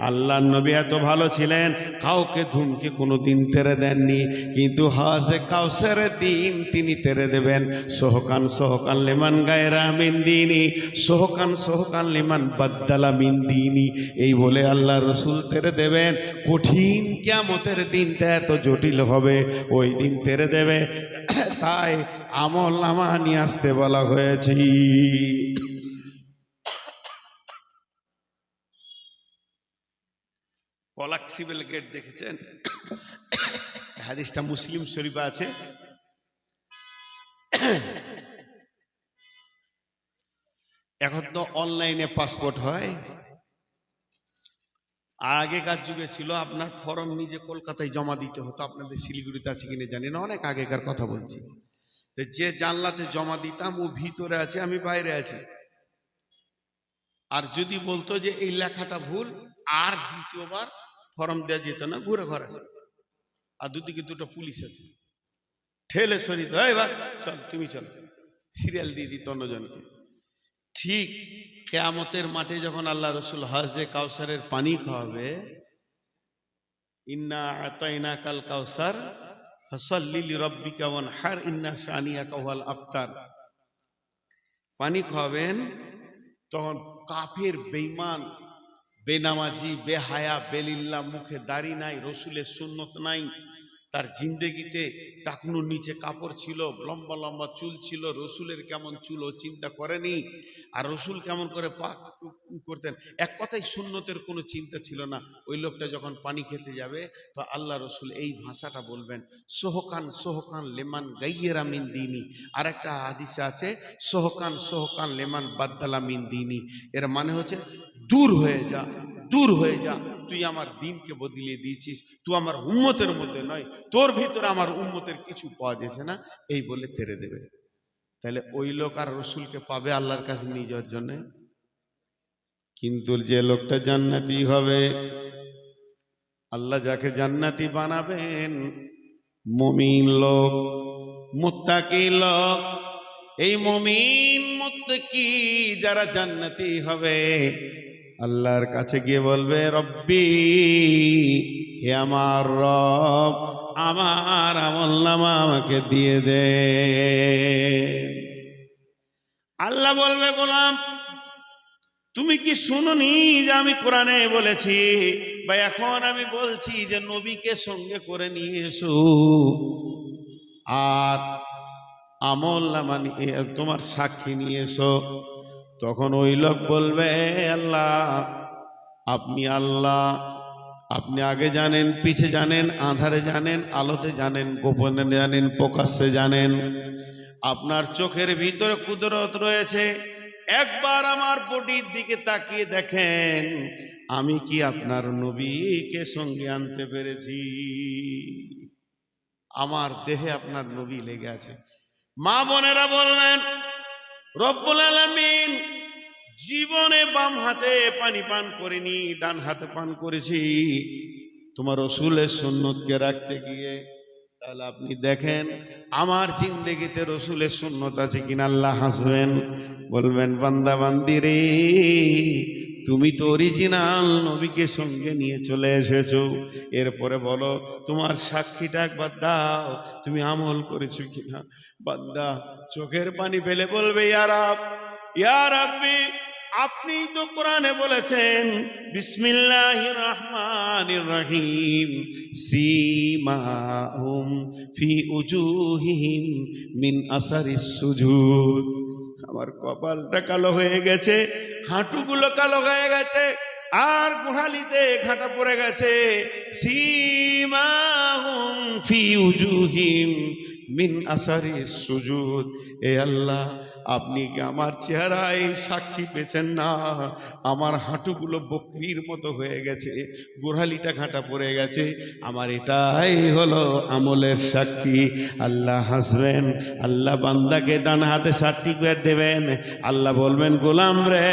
আল্লাহর নবী এত ভালো ছিলেন, কাউকে ধুমকে কোনোদিন তেরে দেননি। কিন্তু হাজে কাউসারের দিন তিনি তেরে দেবেন। সোহকান সোহকান লিমান গায়রা মিন দিনি, সোহকান সোহকান লিমান বাদ্দালা মিন দিনি, এই বলে আল্লাহ রসুল তেরে দেবেন। কঠিন কিয়ামতের দিনটা এত জটিল হবে, ওই দিন তেরে দেবে। তাই আমলনামা নিয়ে আসতে বলা হয়েছে। কলাক্সিবেল গেট দেখেছেন? হাদিসটা মুসলিম শরীফে আছে। এখন তো অনলাইনে পাসপোর্ট হয়, আগেকার যুগে ছিল আপনার ফর্ম নিজে কলকাতায় জমা দিতে হতো। আপনাদের শিলিগুড়িতে আছে কিনা জানি না, অনেক আগেকার কথা বলছি। যে জানলাতে জমা দিতাম, ও ভিতরে আছে, আমি বাইরে আছি। আর যদি বলতো যে এই লেখাটা ভুল, আর দ্বিতীয়বার ফর্ম দেওয়া যেত না, ঘুরে ঘর আছে। আর দুদিকে দুটো পুলিশ আছে, ঠেলে সরিত, এবার চল তুমি চল, সিরিয়াল দিয়ে দিত অন্যজনকে। ঠিক কিয়ামতের মাঠে যখন আল্লাহ রসুল হাজে কাউসারের পানি খাওয়াবে, ইন্না আতাইনাকাল কাউসার ফাসাল্লি লিরাব্বিকা ওয়ানহার ইন্না শানিয়াকা হুয়াল আবতার, পানি খাওয়াবেন, তখন কাফের, বেঈমান, বেনামাজি, বেহায়া, বেলিল্লাহ, মুখে দাড়ি নাই, রসুলের সুন্নত নাই, তার জিন্দেগিতে টাকনুর নিচে কাপড় ছিল, লম্বা লম্বা চুল ছিল। রসুলের কেমন চুল ও চিন্তা করেনি, আর রসুল কেমন করে পাক করতেন। এক কথায় সুন্নতের কোনো চিন্তা ছিল না। ওই লোকটা যখন পানি খেতে যাবে তো আল্লাহ রসুল এই ভাষাটা বলবেন, সোহকান সোহকান লেমান গাইয়েরা মিন দিনী। আর একটা হাদিসে আছে, সোহকান সোহকান লেমান বাদ্দালা মিন দিনী। এর মানে হচ্ছে দূর হয়ে যা, দূর হয়ে যা, তুই আমার দিনকে বদলিয়ে দিয়েছিস, তুই আমার উম্মতের মধ্যে নয়, তোর ভিতরে আমার উম্মতের কিছু পাওয়া যাচ্ছে না, এই বলে তেরে দেবে। তাহলে ওই লোক আর রসুলকে পাবে আল্লাহর কাছে নিয়ে যাওয়ার জন্য। কিন্তু যে লোকটা জান্নাতি হবে, আল্লাহ যাকে জান্নাতি বানাবেন, মুমিন লোক, মুত্তাকি লোক। এই মুমিন মুত্তাকি যারা জান্নাতি হবে, আল্লাহর কাছে গিয়ে বলবে, রব্বি, হে আমার রব, আমার আমলনামা আমাকে দিয়ে দে। আল্লাহ বলবে, গোলাম তুমি কি শুনোনি যে আমি কোরআনে বলেছি, বা এখন আমি বলছি যে নবীকে সঙ্গে করে নিয়ে এসো, আর আমলনামা তোমার সাক্ষী নিয়ে এসো। তখন ওই লোক বলবে, আল্লাহ, আপনি আল্লাহ, আপনি আগে জানেন, পিছে জানেন, আঁধারে জানেন, আলোতে জানেন, গোপনে জানেন, প্রকাশ্যে জানেন। আপনার চোখের ভিতরে কুদরত রয়েছে। একবার আমার বডির দিকে তাকিয়ে দেখেন, আমি কি আপনার নবীকে সঙ্গে আনতে পেরেছি? আমার দেহে আপনার নবী লেগে আছে। মা বোনেরা বললেন, রব্বুল আলামিন, জীবনে বাম হাতে পানি পান করিনি, ডান হাতে পান করেছি তোমার রসুলের সুন্নতকে রাখতে গিয়ে। তাহলে আপনি দেখেন আমার জিন্দেগিতে রসুলের সুন্নত আছে কিনা। আল্লাহ হাসবেন, বলবেন, বান্দা বান্দি রে, তুমি তো অরিজিনাল নবীকে সঙ্গে নিয়ে চলে এসেছো। এরপরে বলো তোমার সাক্ষীটা একবার দাও, তুমি আমল করেছো কিনা। বান্দা চোখের পানি ফেলে বলবে, ইয়া রাব, ইয়া রাব্বি, আপনি তো কোরআনে বলেছেন, বিসমিল্লাহির রহমানির রহিম, সীমাহুম ফি উজুহিহিম মিন আসারিস সুজুদ। আমার কপালটা কালো হয়ে গেছে, হাঁটুগুলো কালো হয়ে গেছে, আর গোড়ালিতে ঘাটা পড়ে গেছে। সীমাহুম ফি উজুহিম মিন আসারিস সুজুদ। এ আল্লাহ, আপনি কি আমার চেহারায় সাক্ষী পেয়েছেন না? আমার হাঁটুগুলো বকরির মতো হয়ে গেছে, গোড়ালিটা ঘাটা পড়ে গেছে, আমার এটাই হলো আমলের সাক্ষী। আল্লাহ হাসবেন, আল্লাহ বান্দাকে ডান হাতে সার্টিফিকেট দেবেন। আল্লাহ বলবেন, গোলাম রে,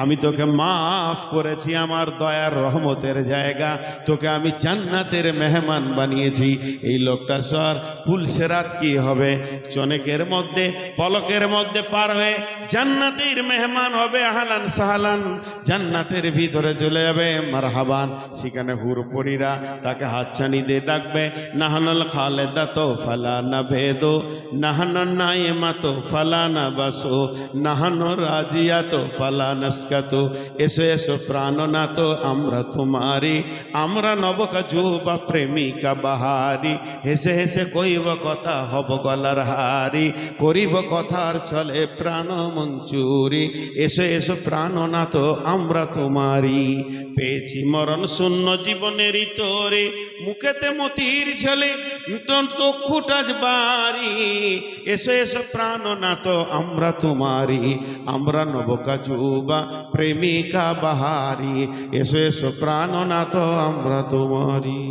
আমি তোকে মাফ করেছি, আমার দয়ার রহমতের জায়গা, তোকে আমি জান্নাতের মেহমান বানিয়েছি। এই লোকটা সর পুলসেরাত কি হবে, চনেকের মধ্যে, পলকের মধ্যে পার হয়ে জান্নাতের মেহমান হবে। আহলান সাহলান, জান্নাতের ভিতরে চলে যাবে, মারহাবান। সেখানে হুরপরীরা তাকে হাতছানি দিয়ে ডাকবে, নাহানুল খালেদাতো ফালানা ভেদো, নাহানু নাইমাতো ফালানা বাসো, নাহানু রাজিয়াতো ফালানাসকাতো। এসো এসো প্রাণনাথ আমরা তোমারি, আমরা নবকাজুবা প্রেমিকা বাহারি। হেসে হেসে কইব কথা, হব গলার হারি, করিব কথার ছলে প্রাণ মঞ্চুরি। এসো এসো প্রাণনাথ আমরা তোমারি, পেয়েছি মরণ শূন্য জীবনের তোরে, মুখেতে মতির ঝলে চক্ষুটাজ বাড়ি। এসো এসো প্রাণনাথ আমরা তোমারি, আমরা নবকাজুবা প্রেমিকা বাহারি। এসো এসো প্রাণনাথ আমরা তোমারি।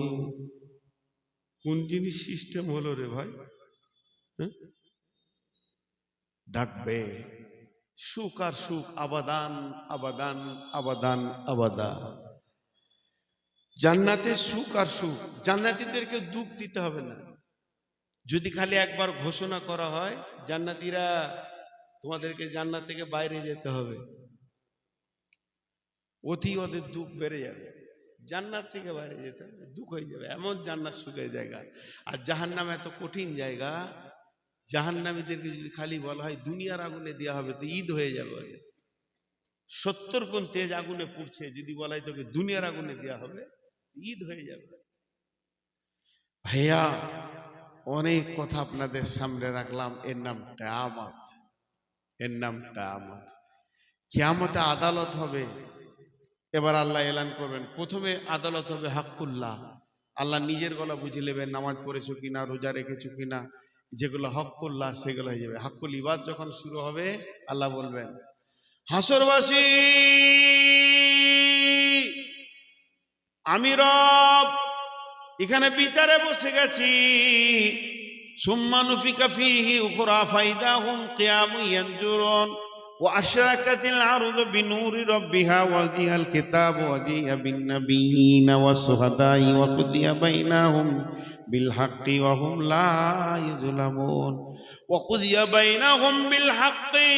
কোন জিনিস সিস্টেম হলো রে ভাই? ডাকবে, সুখ আর সুখ, আবাদান আবাদান আবাদান আবাদা। জান্নাতে সুখ আর সুখ, জান্নাতীদেরকে দুঃখ দিতে হবে না। যদি খালি একবার ঘোষণা করা হয়, জান্নাতীরা তোমাদেরকে জান্নাত থেকে বাইরে যেতে হবে, অতি ওদের দুঃখ বেড়ে যাবে। জান্নাত থেকে বাইরে যেতে হবে, দুঃখ হয়ে যাবে। এমন জান্নাত সুখের জায়গা। আর জাহান্নাম এত কঠিন জায়গা, জাহান্নামীদেরকে যদি খালি বলা হয় দুনিয়ার আগুনে দেওয়া হবে, তো ঈদ হয়ে যাবে। 70 গুণ তেজ আগুনে পুড়ছে, যদি বলা হয় তোকে দুনিয়ার আগুনে দেওয়া হবে, ঈদ হয়ে যাবে। ভাইয়া অনেক কথা আপনাদের সামনে রাখলাম, এর নাম কিয়ামত। এর নাম কিয়ামত। কিয়ামতে আদালত হবে। এবার আল্লাহ এলান করবেন, প্রথমে আদালত হবে হাক্কুল্লাহ। আল্লাহ নিজের গলা বুঝে নেবেন, নামাজ পড়েছো কিনা, রোজা রেখেছো কিনা। যেগুলো হক্কুল্লাহ সেগুলো হয়ে যাবে। হাক্কুল ইবাদ যখন শুরু হবে, আল্লাহ বলবেন, হাসরবাসী, আমি রব এখানে বিচারে বসে গেছি। সুম্মা নুফিকা ফীহি উখরা ফাইদাহুম কিয়ামুন ইয়ানজুরুন ওয়া আশরাকাতিল আরদু বিনূরি রাব্বিহা ওয়া ওয়াদিয়াল কিতাবু ওয়া জিয়া বিন নাবিয়্যিনা ওয়াস শুহাদাই ওয়া কুদিয়া বাইনাহুম বিল হাক্কি ওয়া হুম লা ইউযলামুন ওয়া কুদিয়া বাইনাহুম বিল হাক্কি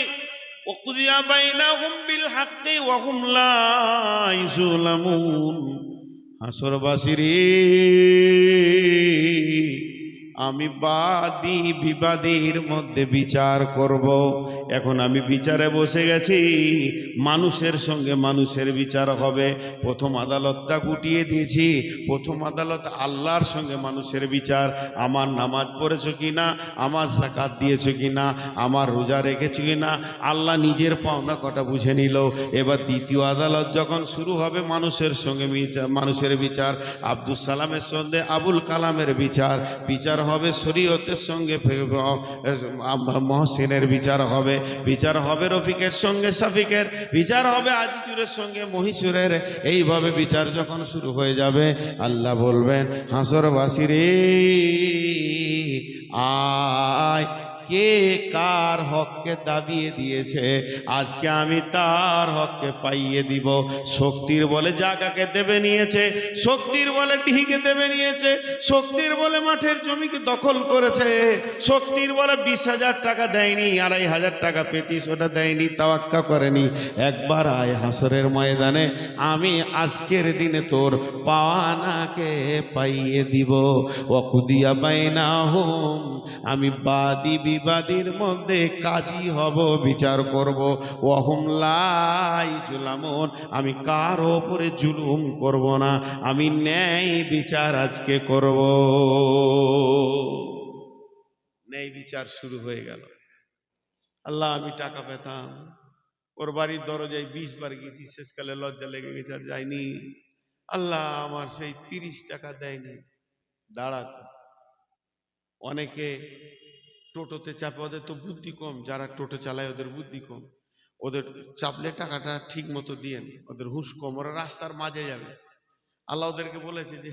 ওয়া কুদিয়া বাইনাহুম বিল হাক্কি ওয়া হুম লা ইউযলামুন। হাসরবাসী রে, আমি বাদী বিবাদীর মধ্যে বিচার করব। এখন আমি বিচারে বসে গেছি, মানুষের সঙ্গে মানুষের বিচার হবে। প্রথম আদালতটা গুটিয়ে দিয়েছি। প্রথম আদালত আল্লাহর সঙ্গে মানুষের বিচার। আমার নামাজ পড়েছো কিনা, আমার যাকাত দিয়েছো কিনা, আমার রোজা রেখেছো কিনা, আল্লাহ নিজের পাওনা কটা বুঝে নিল। এবার দ্বিতীয় আদালত যখন শুরু হবে, মানুষের সঙ্গে মানুষের বিচার। আব্দুল সালামের সঙ্গে আবুল কালামের বিচার। বিচার হবে শরীয়তের সঙ্গে মহসিনের বিচার হবে। বিচার হবে রফিকের সঙ্গে সাফিকের। বিচার হবে আজিজুরের সঙ্গে মহিষুরের। এইভাবে বিচার যখন শুরু হয়ে যাবে, আল্লাহ বলবেন, হাসরবাসী রে, আয়, কে কার হককে দাবিয়ে দিয়েছে, আজকে আমি তার হককে পাইয়ে দিব। শক্তির বলে জায়গাকে দেবে নিয়েছে, শক্তির বলে ঢিকে দেবে নিয়েছে, শক্তির বলে মাঠের জমিকে দখল করেছে, শক্তির বলে 20,000 টাকা দেয়নি, 2,500 টাকা পেতিস ওটা দেয়নি, তাওয়াক্কা করেনি। একবার আয় হাসরের ময়দানে, আমি আজকের দিনে তোর পাওয়ানাকে পাইয়ে দিব। ওয়াকুদিয়া বাইনাহুম, আমি বাদী বিবাদীর মধ্যে কাজী হব, বিচার করব। ওয়াহুম লা ইউযলামুন, আমি কারো উপরে জুলুম করব না, আমি ন্যায় বিচার আজকে করব। ন্যায় বিচার শুরু হয়ে গেল। আল্লাহ, আমি টাকা পেতাম, ওর বাড়ির দরজায় 20 বার গেছি, শেষকালে লজ্জা লেগে গেছে আর যাইনি। আল্লাহ, আমার সেই 30 টাকা দেয়নি। দাঁড়াতে অনেকে টোটোতে চাপে, ওদের তো বুদ্ধি কম, যারা টোটো চালায় ওদের বুদ্ধি কম। ওদের চাপলে টাকাটা ঠিক মতো দিয়েন, ওদের হুঁশ কম, ওরা রাস্তার মাঝে যাবে। আল্লাহ ওদেরকে বলেছে যে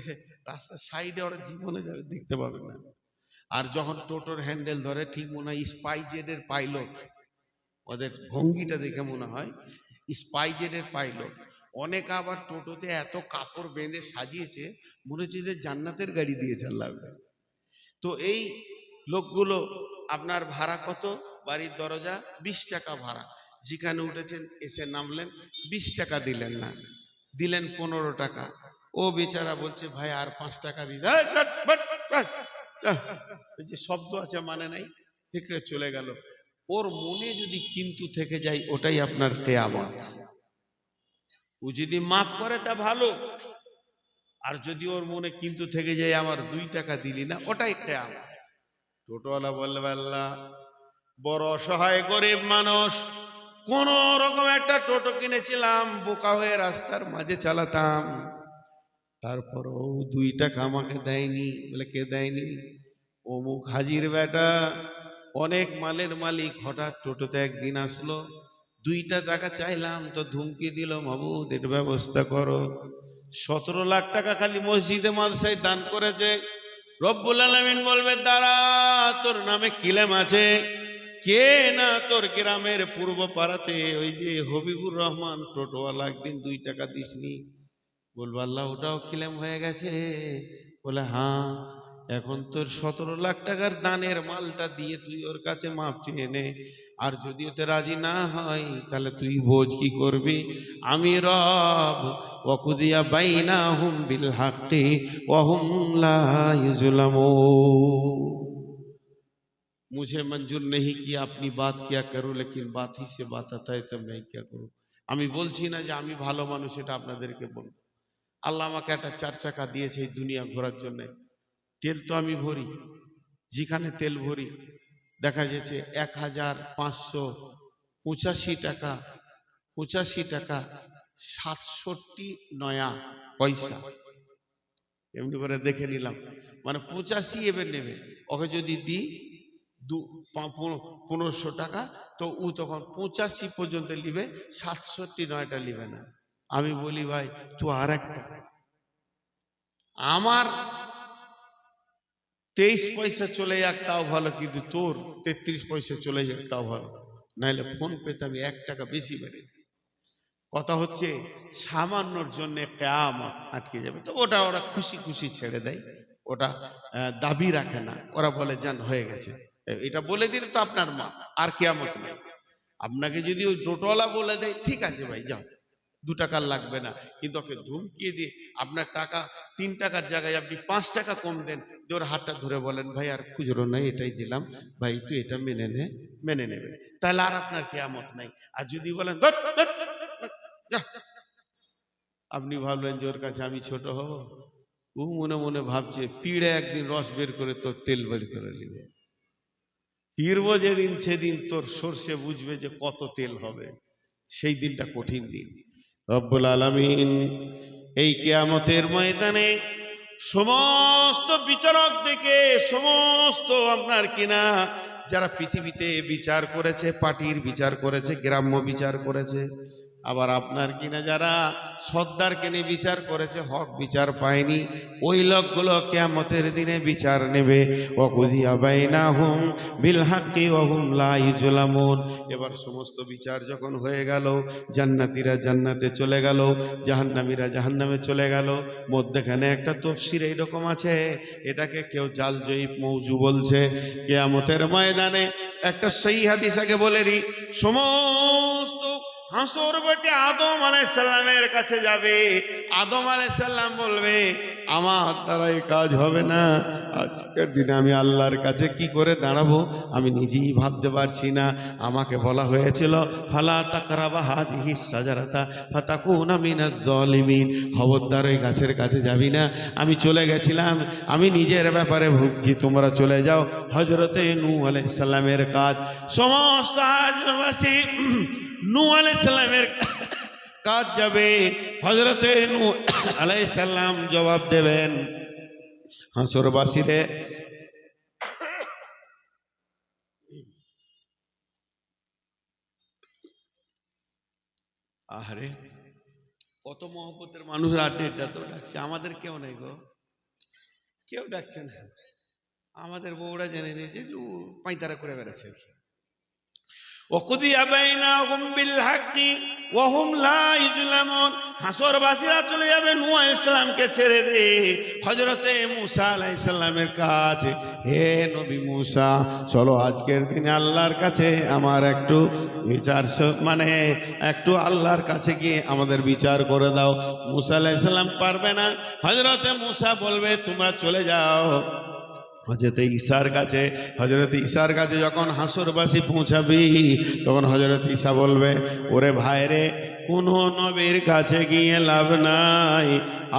রাস্তার সাইডে ওরা জীবনে যাবে, দেখতে পাবে না। আর যখন টোটোর হ্যান্ডেল ধরে, ঠিক মনে হয় স্পাইজেডের পাইলট, ওদের ভঙ্গিটা দেখে মনে হয় স্পাইজেডের পাইলট। অনেকে আবার টোটোতে এত কাপড় বেঁধে সাজিয়েছে, মনে হচ্ছে যে জান্নাতের গাড়ি দিয়েছে আল্লাহ। তো এই লোকগুলো, আপনার ভাড়া কত? বাড়ির দরজা 20 টাকা ভাড়া। যেখানে উঠেছেন এসে নামলেন, 20 টাকা দিলেন না, দিলেন 15 টাকা। ও বেচারা বলছে, ভাই আর 5 টাকা দিন। যে শব্দ আছে মানে নাই, হেঁকড়ে চলে গেল। ওর মনে যদি কিন্তু থেকে যায়, ওটাই আপনার কিয়ামত। ও যদি মাফ করে তা ভালো, আর যদি ওর মনে কিন্তু থেকে যায়, আমার 2 টাকা দিলি না, ওটাই কিয়ামত। টোটোওয়ালা বলবে, আল্লাহ, বড় অসহায় গরিব মানুষ, কোন রকম একটা টোটো কিনেছিলাম, বোকা হয়ে রাস্তার মাঝে চালাতাম, তারপরও 2 টাকা আমাকে দেয়নি। বলে, কে দেয়নি? অমুক হাজির বেটা, অনেক মালের মালিক। হঠাৎ টোটোতে একদিন আসলো, 2 টাকা চাইলাম তো ধুমকি দিল, মাবুদ এর ব্যবস্থা করো। 17 লাখ টাকা খালি মসজিদে মাদ্রাসায় দান করেছে। রব্বুল আলামিন বলবে, দাঁড়া, তোর নামে কিলেম আছে। কে না তোর গ্রামের পূর্ব পাড়াতে ওই যে হবিবুর রহমান টোটোওয়ালা, একদিন 2 টাকা দিসনি। বলবো, আল্লাহ, ওটাও কিলেম হয়ে গেছে? বলে, হ্যাঁ। এখন তোর 17 লাখ টাকার দানের মালটা দিয়ে তুই ওর কাছে মাপ চেয়ে নে, আর যদি ওতে রাজি না হয় তাহলে তুই বোঝ কি করবি। আমি রব, ওয়াকুদিয়া বাইনাহুম বিল হাক্কি ওয়া হুম লা ইউযলামুন। मुझे मंजूर नहीं किया, अपनी बात क्या करूं, लेकिन बात ही से बात आता है, तब मैं क्या करूं। আমি বলছি না যে আমি ভালো মানুষ, এটা আপনাদেরকে বলবো। আল্লাহ আমাকে একটা 4 চাকা দিয়েছে এই দুনিয়া ঘোরার জন্য। তেল তো আমি ভরি, যেখানে তেল ভরি দেখা যাচ্ছে 1585 টাকা 67 নয়া পয়সা, এমনি করে দেখে নিলাম, মানে 85 এবার নেবে। ওকে যদি দিই 1500 টাকা, তো ও তখন 85 পর্যন্ত নিবে, 67 নিবে না। আমি বলি ভাই তুই আর একটা, আমার 23 পয়সা চলে যাক তাও ভালো, কিন্তু তোর 33 পয়সা চলে যাক তাও ভালো, নাহলে ফোন পেতে আমি 1 টাকা বেশি বেড়ে দিই। কথা হচ্ছে সামান্যর জন্য কিয়ামত আটকে যাবে। তো ওটা ওরা খুশি খুশি ছেড়ে দেয়, ওটা দাবি রাখে না, ওরা বলে যান হয়ে গেছে। এটা বলে দিলে তো আপনার মা, আর কিয়ামত নেই। আপনাকে যদি ওই টোটোওয়ালা বলে দেয় ঠিক আছে ভাই যাও, 2 টাকার লাগবে না, কিন্তু ওকে ধমকিয়ে দিয়ে আপনার টাকা 3 টাকার জায়গায় আপনি 5 টাকা কম দেন, ওর হাতটা ধরে বলেন ভাই আর খুচরো নাই, এটাই দিলাম ভাই, তুই এটা মেনে নেবে, তাহলে আর আপনার কিয়ামত নাই। আর যদি বলেন ধর আপনি ভাবলেন যে ওর কাছে আমি ছোট হব, ও মনে মনে ভাবছে পিড়ে একদিন রস বের করে তোর তেল বের করে নিবে, পিড়বো যেদিন সেদিন তোর সর্ষে বুঝবে যে কত তেল হবে, সেই দিনটা কঠিন দিন। রব্বুল আলামিন এই কিয়ামতের ময়দানে সমস্ত বিচারক দেখে, সমস্ত আপনার কিনা যারা পৃথিবীতে বিচার করেছে, পার্টির বিচার করেছে, গ্রাম্য বিচার করেছে, আবার আপনার কিনা যারা সর্দারকে নিয়ে বিচার করেছে, হক বিচার পায়নি, ওই লোকগুলো কিয়ামতের দিনে বিচার নেবে। ওয়াকুদিয়া বাইনাহুম বিল হাক্কি ওয়া হুম লা ইউজলামুন। এবার সমস্ত বিচার যখন হয়ে গেল, জান্নাতীরা জান্নাতে চলে গেল, জাহান্নামীরা জাহান্নামে চলে গেল। মধ্যখানে একটা তাফসীর এইরকম আছে, এটাকে কেউ জাল জয়ীব মৌজু বলছে। কিয়ামতের ময়দানে একটা সহি হাদিস আগে বলে নি, সমস্ত হাসর বেটে আদম আলাইহিস সালামের কাছে যাবে। আদম আলাইহিস সালাম বলবে আমার দ্বারা এই কাজ হবে না, আজকের দিনে আমি আল্লাহর কাছে কি করে দাঁড়াবো আমি নিজেই ভাবতে পারছি না। আমাকে বলা হয়েছিল ফালা তাকরাবা হাযিহিস সাজারাতা ফাতাকুনা মিনাজ জালিমিন, খবরদার ওই গাছের কাছে যাবি না। আমি চলে গেছিলাম, আমি নিজের ব্যাপারে ভুগছি, তোমরা চলে যাও। হযরতে নূহ আলাইহিস সালামের কাজ, সমস্ত হাজরবাসী নূহ আলাইহিস সালামের কাজ যাবে। হযরতে নূহ আলাইহিস সালাম জবাব দেবেন হাসরবাসীরে, আরে কত মহব্বতের মানুষ আড্ডা তো ডাকছে, আমাদের কেউ নেই গো, কেউ ডাকছে না। আমাদের বউরা জেনে নিয়েছে যে পাইতারা করে বেড়াচ্ছে। ওয়াকুদিয়া বাইনাহুম বিল হাক্কি ওয়া হুম লা ইউজলামুন। হাসরবাসীরা চলে যাবে নূহ আলাইহিস সালামকে ছেড়ে দে হযরতে মূসা আলাইহিস সালামের কাছে। হে নবী মূসা, চলো আজকের দিনে আল্লাহর কাছে আমার একটু বিচার, মানে একটু আল্লাহর কাছে গিয়ে আমাদের বিচার করে দাও। মূসা আলাইহিস সালাম পারবে না। হযরতে মূসা বলবে তোমরা চলে যাও হযরত ঈসার কাছে যখন হাসরবাসী পৌঁছাবি, তখন হযরত ঈসা বলবে ওরে ভাইরে, কোন নবীর কাছে গিয়ে লাভ নাই।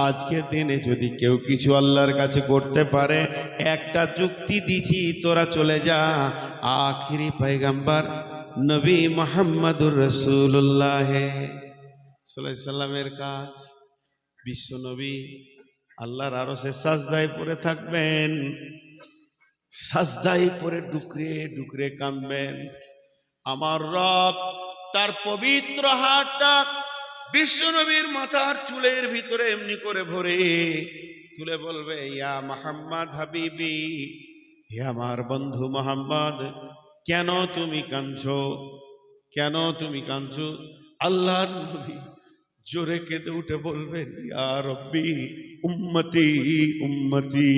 আজকের দিনে যদি কেউ কিছু আল্লাহর কাছে করতে পারে, একটা যুক্তি দিছি, তোরা চলে যা। আখিরি পয়গম্বর নবী মুহাম্মদুর রাসূলুল্লাহ সাল্লাল্লাহু আলাইহি সাল্লামের কাজ, বিশ্ব নবী আল্লাহর আরশে সাজদায় পড়ে থাকবেন, সাজদায় পড়ে ডুকরে ডুকরে কাঁদবেন। আমার রব তার পবিত্র হাতটা বিশ্ব নবীর মাথার চুলের ভিতরে এমনি করে ভরে তুলে বলবে ইয়া মুহাম্মদ হাবিবি, হে আমার বন্ধু মুহাম্মদ, কেন তুমি কাঁদছো, কেন তুমি কাঁদছো? আল্লাহর নবী জোরে কেঁদে উঠে বলবেন ইয়া রব্বি উম্মতি উম্মতি।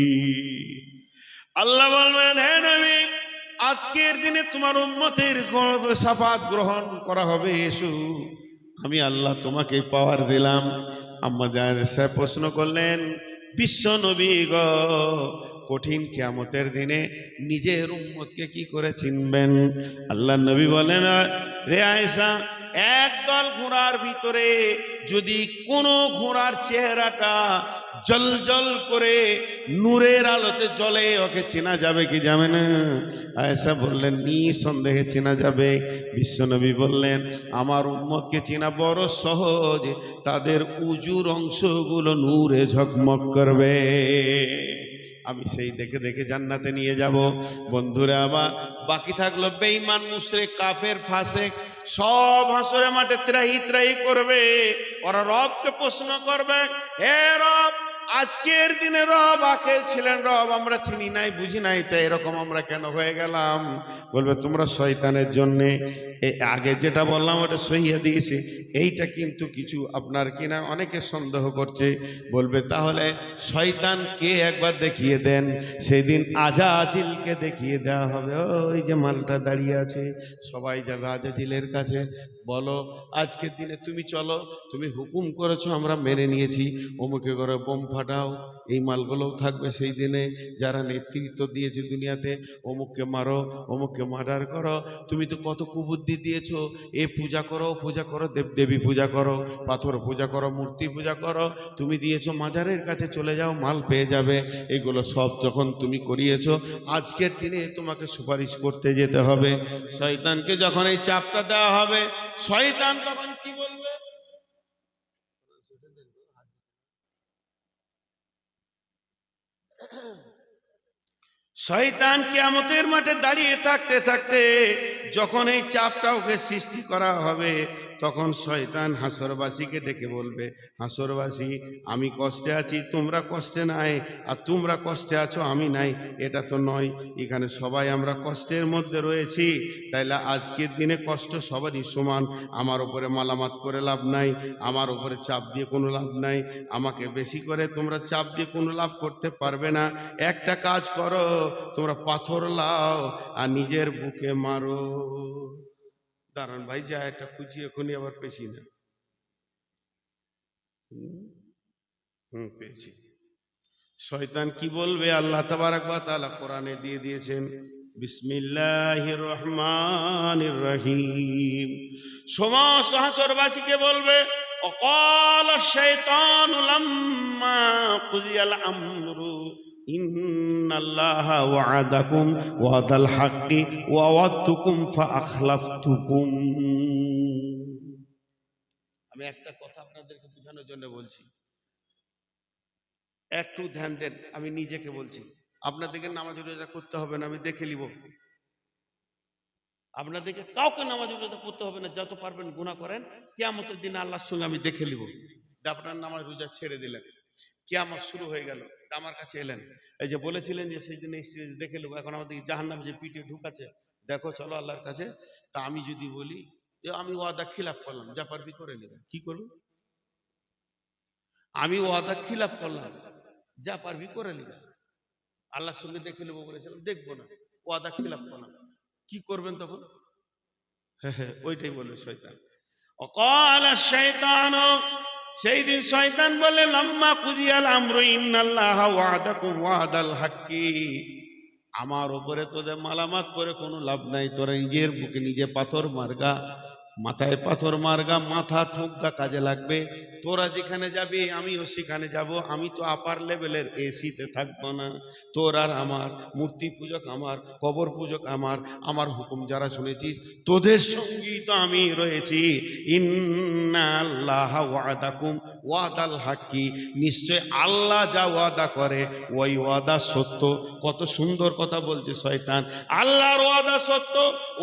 আল্লাহ বলবেন হে নবী, আজকের দিনে তোমার উম্মতের শাফাত গ্রহণ করা হবে, এসো, আমি আল্লাহ তোমাকে পাওয়ার দিলাম। আম্মা জান সাহেব প্রশ্ন করলেন বিশ্ব নবী গো, কঠিন কিয়ামতের দিনে নিজের উম্মতকে কি করে চিনবেন? আল্লাহ নবী বলেন রে আয়েশা, একদল ঘোড়ার ভিতরে যদি কোনো ঘোড়ার চেহারাটা জলজল করে নূরের আলোতে জ্বলে, ওকে চেনা যাবে কি যাবে না? আয়েশা বললেন নিঃসন্দেহে চেনা যাবে। বিশ্বনবী বললেন আমার উম্মতকে চেনা বড় সহজ, তাদের উজুর অংশগুলো নূরে ঝকমক করবে। আমি সেই দেখে দেখে জান্নাতে নিয়ে যাব। বন্ধুরা আমার, বাকি থাকলো বেঈমান, মুশরিক, কাফের, ফাসিক, সব হাসরের মাঠে ত্রাহি ত্রাহি করবে। ওরা রবকে প্রশ্ন করবে, হে রব, আজকের দিনে রব আখের ছিলেন, রব আমরা চিনি নাই বুঝি নাই, তাই এরকম আমরা কেন হয়ে গেলাম? বলবে তোমরা শয়তানের জন্যে। আগে যেটা বললাম ওটা সহিয়া দিয়েছে, এইটা কিন্তু কিছু আপনার কিনা অনেকে সন্দেহ করছে। বলবে তাহলে শয়তান কে একবার দেখিয়ে দেন। সেই দিন আজাজিলকে দেখিয়ে দেওয়া হবে। ওই যে মালটা দাঁড়িয়ে আছে, সবাই যাবে আজাজিলের কাছে। বলো আজকের দিনে তুমি চলো, তুমি হুকুম করেছো আমরা মেনে নিয়েছি, অমুকে করে বোম ফাটাও। এই মালগুলোও থাকবে সেই দিনে, যারা নেতৃত্ব দিয়েছে দুনিয়াতে, অমুককে মারো, অমুককে মার্ডার করো। তুমি তো কত কুবুদ্ধি দিয়েছো, এ পূজা করো, পূজা করো, দেবদেবী পূজা করো, পাথর পূজা করো, মূর্তি পূজা করো। তুমি দিয়েছো মাজারের কাছে চলে যাও, মাল পেয়ে যাবে। এগুলো সব যখন তুমি করিয়েছো, আজকের দিনে তোমাকে সুপারিশ করতে যেতে হবে। শয়তানকে যখন এই চাপটা দেওয়া হবে, শয়তান তখন কি বলবে? শয়তান কিয়ামতের মাঠে দাঁড়িয়ে থাকতে থাকতে যখন এই চাপটা ওকে সৃষ্টি করা হবে, তখন শয়তান হাসরবাসীকে ডেকে বলবে, হাসরবাসী আমি কষ্টে আছি, তোমরা কষ্টে নাই, আর তোমরা কষ্টে আছো আমি নাই, এটা তো নয়। এখানে সবাই আমরা কষ্টের মধ্যে রয়েছি, তাইলে আজকের দিনে কষ্ট সবারই সমান। আমার উপরে মালামাত করে লাভ নাই, আমার উপরে চাপ দিয়ে কোনো লাভ নাই, আমাকে বেশি করে তোমরা চাপ দিয়ে কোনো লাভ করতে পারবে না। একটা কাজ করো, তোমরা পাথর লাও আর নিজের বুকে মারো। দাঁড়ান ভাই, যা একটা খুঁজি এখনই আবার পেছি না। পেয়েছি। শয়তান কি বলবে? আল্লাহ তাবারক ওয়া তাআলা কোরআনে দিয়ে দিয়েছেন, বিসমিল্লাহির রহমানির রহিম। সমস্ত হাসরবাসীকে বলবে, অকাল শাইতানু লাম্মা কুদিয়াল আমরু ইন্নাল্লাহা ওয়া'আদাকুম ওয়া'দাল হাক্কি ওয়া ওয়া'আদতুকুম ফাআখলাফতুকুম। আমি একটা কথা আপনাদেরকে বোঝানোর জন্য বলছি, একটু ধ্যান দেন। আমি নিজেকে বলছি, আপনাদেরকে নামাজ রোজা করতে হবে না, আমি দেখে নিব। আপনাদেরকে কাউকে নামাজ রোজা করতে হবে না, যত পারবেন গুনাহ করেন, কিয়ামতের দিনে আল্লাহর সঙ্গে আমি দেখে নিব। আপনার নামাজ রোজা ছেড়ে দিলেন, কিয়ামত শুরু হয়ে গেল, আমার কাছে এলেন, এই যে বলেছিলেন যে সেই দিনে দেখে নেবো, এখন আমাদের জাহান্নাম যে পিঠে ঢুকাচ্ছে, দেখো চলো আল্লাহর কাছে। তা আমি যদি বলি যে আমি ওয়াদা খিলাফ করলাম, যা পারবি করে নেবে, কি করবো? আমি ওয়াদা খিলাফ করলাম, যা পারবি করে নিবে, আল্লাহর সঙ্গে দেখে নেবো বলেছিলাম, দেখবো না, ওয়াদা খিলাফ করলাম, কি করবেন তখন? হ্যাঁ, ওইটাই বলবে শয়তান। অকাল শাইতান, সেই দিন শয়তান বলে, লাম্মা কুদিয়াল আমরু ইন্নাল্লাহা ওয়া'আদাকুম ওয়া'দাল হাক্কি, আমার উপরে তোদের মালামাত করে কোনো লাভ নাই, তোরা নিজের বুকে নিজে পাথর মারগা, মাথায় পাথর মারগা, মাথা ঠুকগা, কাজে লাগবে। তোরা যেখানে যাবি আমিও সেখানে যাব। আমি তো আপার লেভেলের এসিতে থাকবো না। তোর আর আমার, মূর্তি পূজক আমার, কবর পূজক আমার, আমার হুকুম যারা শুনেছিস তোদের সঙ্গেই তো আমি রয়েছি। ইন্নাল্লাহা ওয়া'আদাকুম ওয়া'দাল হাক্কি, নিশ্চয় আল্লাহ যা ওয়াদা করে ওই ওয়াদা সত্য। কত সুন্দর কথা বলছে শয়তান, আল্লাহর ওয়াদা সত্য।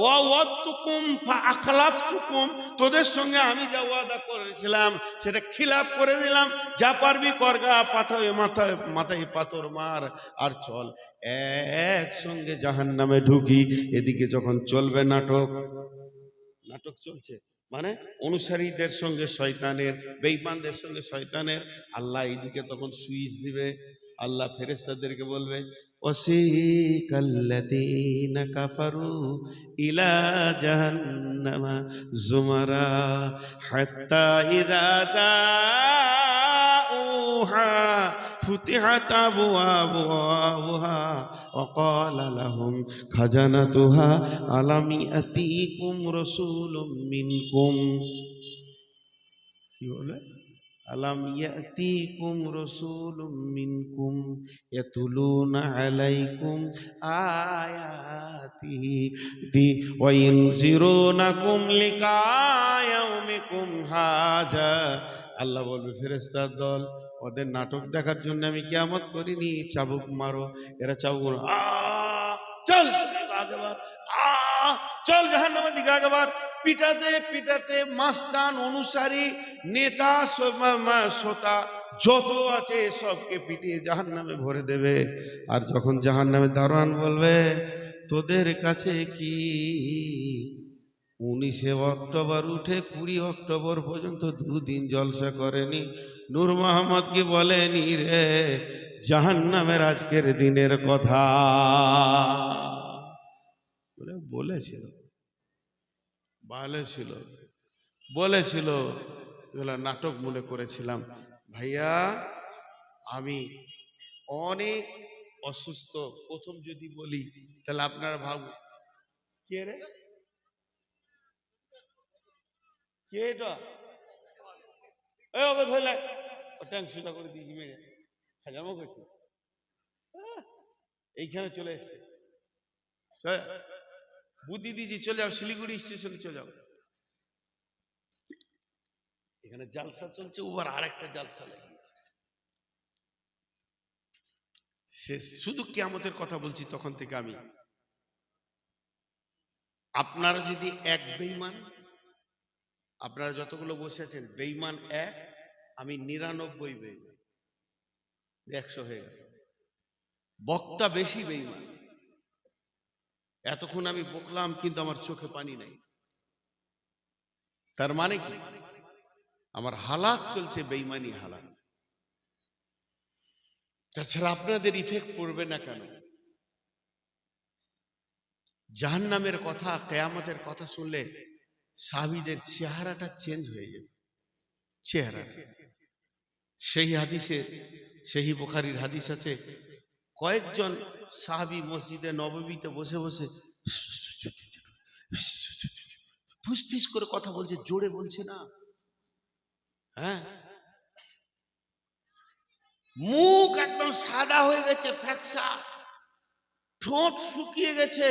ওয়া ওয়া'আদতুকুম ফাআখলাফতুকুম, তোদের সঙ্গে আমি যা ওয়াদা করেছিলাম সেটা খিলাফ করে দিলাম, যা পারবি করগা, পাথরে মাথায় মাথায় পাথর মার আর চল একসঙ্গে জাহান্নামে ঢুকি। এদিকে যখন চলবে নাটক, নাটক চলছে মানে অনুসারীদের সঙ্গে শয়তানের, বেঈমানদের সঙ্গে শয়তানের, আল্লাহ এইদিকে তখন সুইচ দিবে। আল্লাহ ফেরেশতাদেরকে বলবে, ওয়াসিকাল্লাযীনা কাফারু ইলা জাহান্নামা যুমারা হাত্তা ইযা দাউহা ফুতিহাত আবওয়াবুহা ওয়া ক্বালা লাহুম খাজানাতুহা আলাম ইয়াতিকুম রাসূলুম মিনকুম। কি বলে? আলাম ইয়াতিকুম রাসূলুম মিনকুম ইয়াতুলুনা আলাইকুম আয়াতিহি ওয়া ইনজিরুনাকুম লিকা ইয়াউমিকুম হাযা। আল্লাহ বলবে ফেরেশতার দল, ওদের নাটক দেখার জন্য আমি কিয়ামত করিনি, চাবুক মারো। এরা চাবুক মারো, চল আগে বার, চল জাহান্নামের দিকে আগে বার। পিটাতে পিটাতে মাস্তান অনুসারী নেতা শ্রোতা যত আছে সবকে পিটিয়ে জাহান্নামে ভরে দেবে। আর যখন জাহান্নামে দারোয়ান বলবে তোদের কাছে কি 19শে অক্টোবর উঠে 20 অক্টোবর পর্যন্ত 2 দিন জলসা করেনি? নূর মোহাম্মদ কি বলেনি রে জাহান্নামের আজকের দিনের কথা? বলেছিল বলেছিল বলেছিল এগুলা নাটক মনে করেছিলাম। ভাইয়া আমি অনেক অসুস্থ, প্রথম যদি বলি তাহলে আপনারা ভাবুন কে রে, কে এটা? ওকে ধরলে ট্যাংসুটা করে দিয়ে মেরে হাজামো করছি, এইখানে চলে এসছে। বুদ্ধি দিয়েছি, চলে যাও শিলিগুড়ি স্টেশনে চলে যাও, এখানে জালসা চলছে, ওবার আরেকটা জালসা লাগিয়েছে। সে শুধু কিয়ামতের কথা বলছি তখন থেকে আমি। আপনারা যদি এক বেঈমান, আপনারা যতগুলো বসে আছেন বেঈমান এক, আমি 99 বেঈমান, 100 হয়ে গেল। বক্তা বেশি বেঈমান। এতক্ষণ আমি বকলাম কিন্তু আমার চোখে পানি নাই, তার মানে কি আমার হালাত চলছে বেঈমানি হালাত। তাছাড়া আপনাদের ইফেক্ট পড়বে না কেন? জাহান্নামের কথা, কিয়ামতের কথা শুনলে সাহাবীদের চেহারাটা চেঞ্জ হয়ে যেত। চেহারা সেই হাদিসে, সেই বুখারীর হাদিস আছে, কয়েকজন সাহাবী মসজিদে নববীতে বসে বসে ফুসফিস করে কথা বলছে, জোরে বলছে না। হ্যাঁ, মুখ একদম সাদা হয়ে গেছে, ফ্যাকসা, ঠোঁট শুকিয়ে গেছে।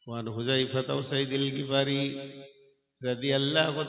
ওয়ান হুযায়ফা ওয়া সাইদুল গিফারি রাদিয়াল্লাহু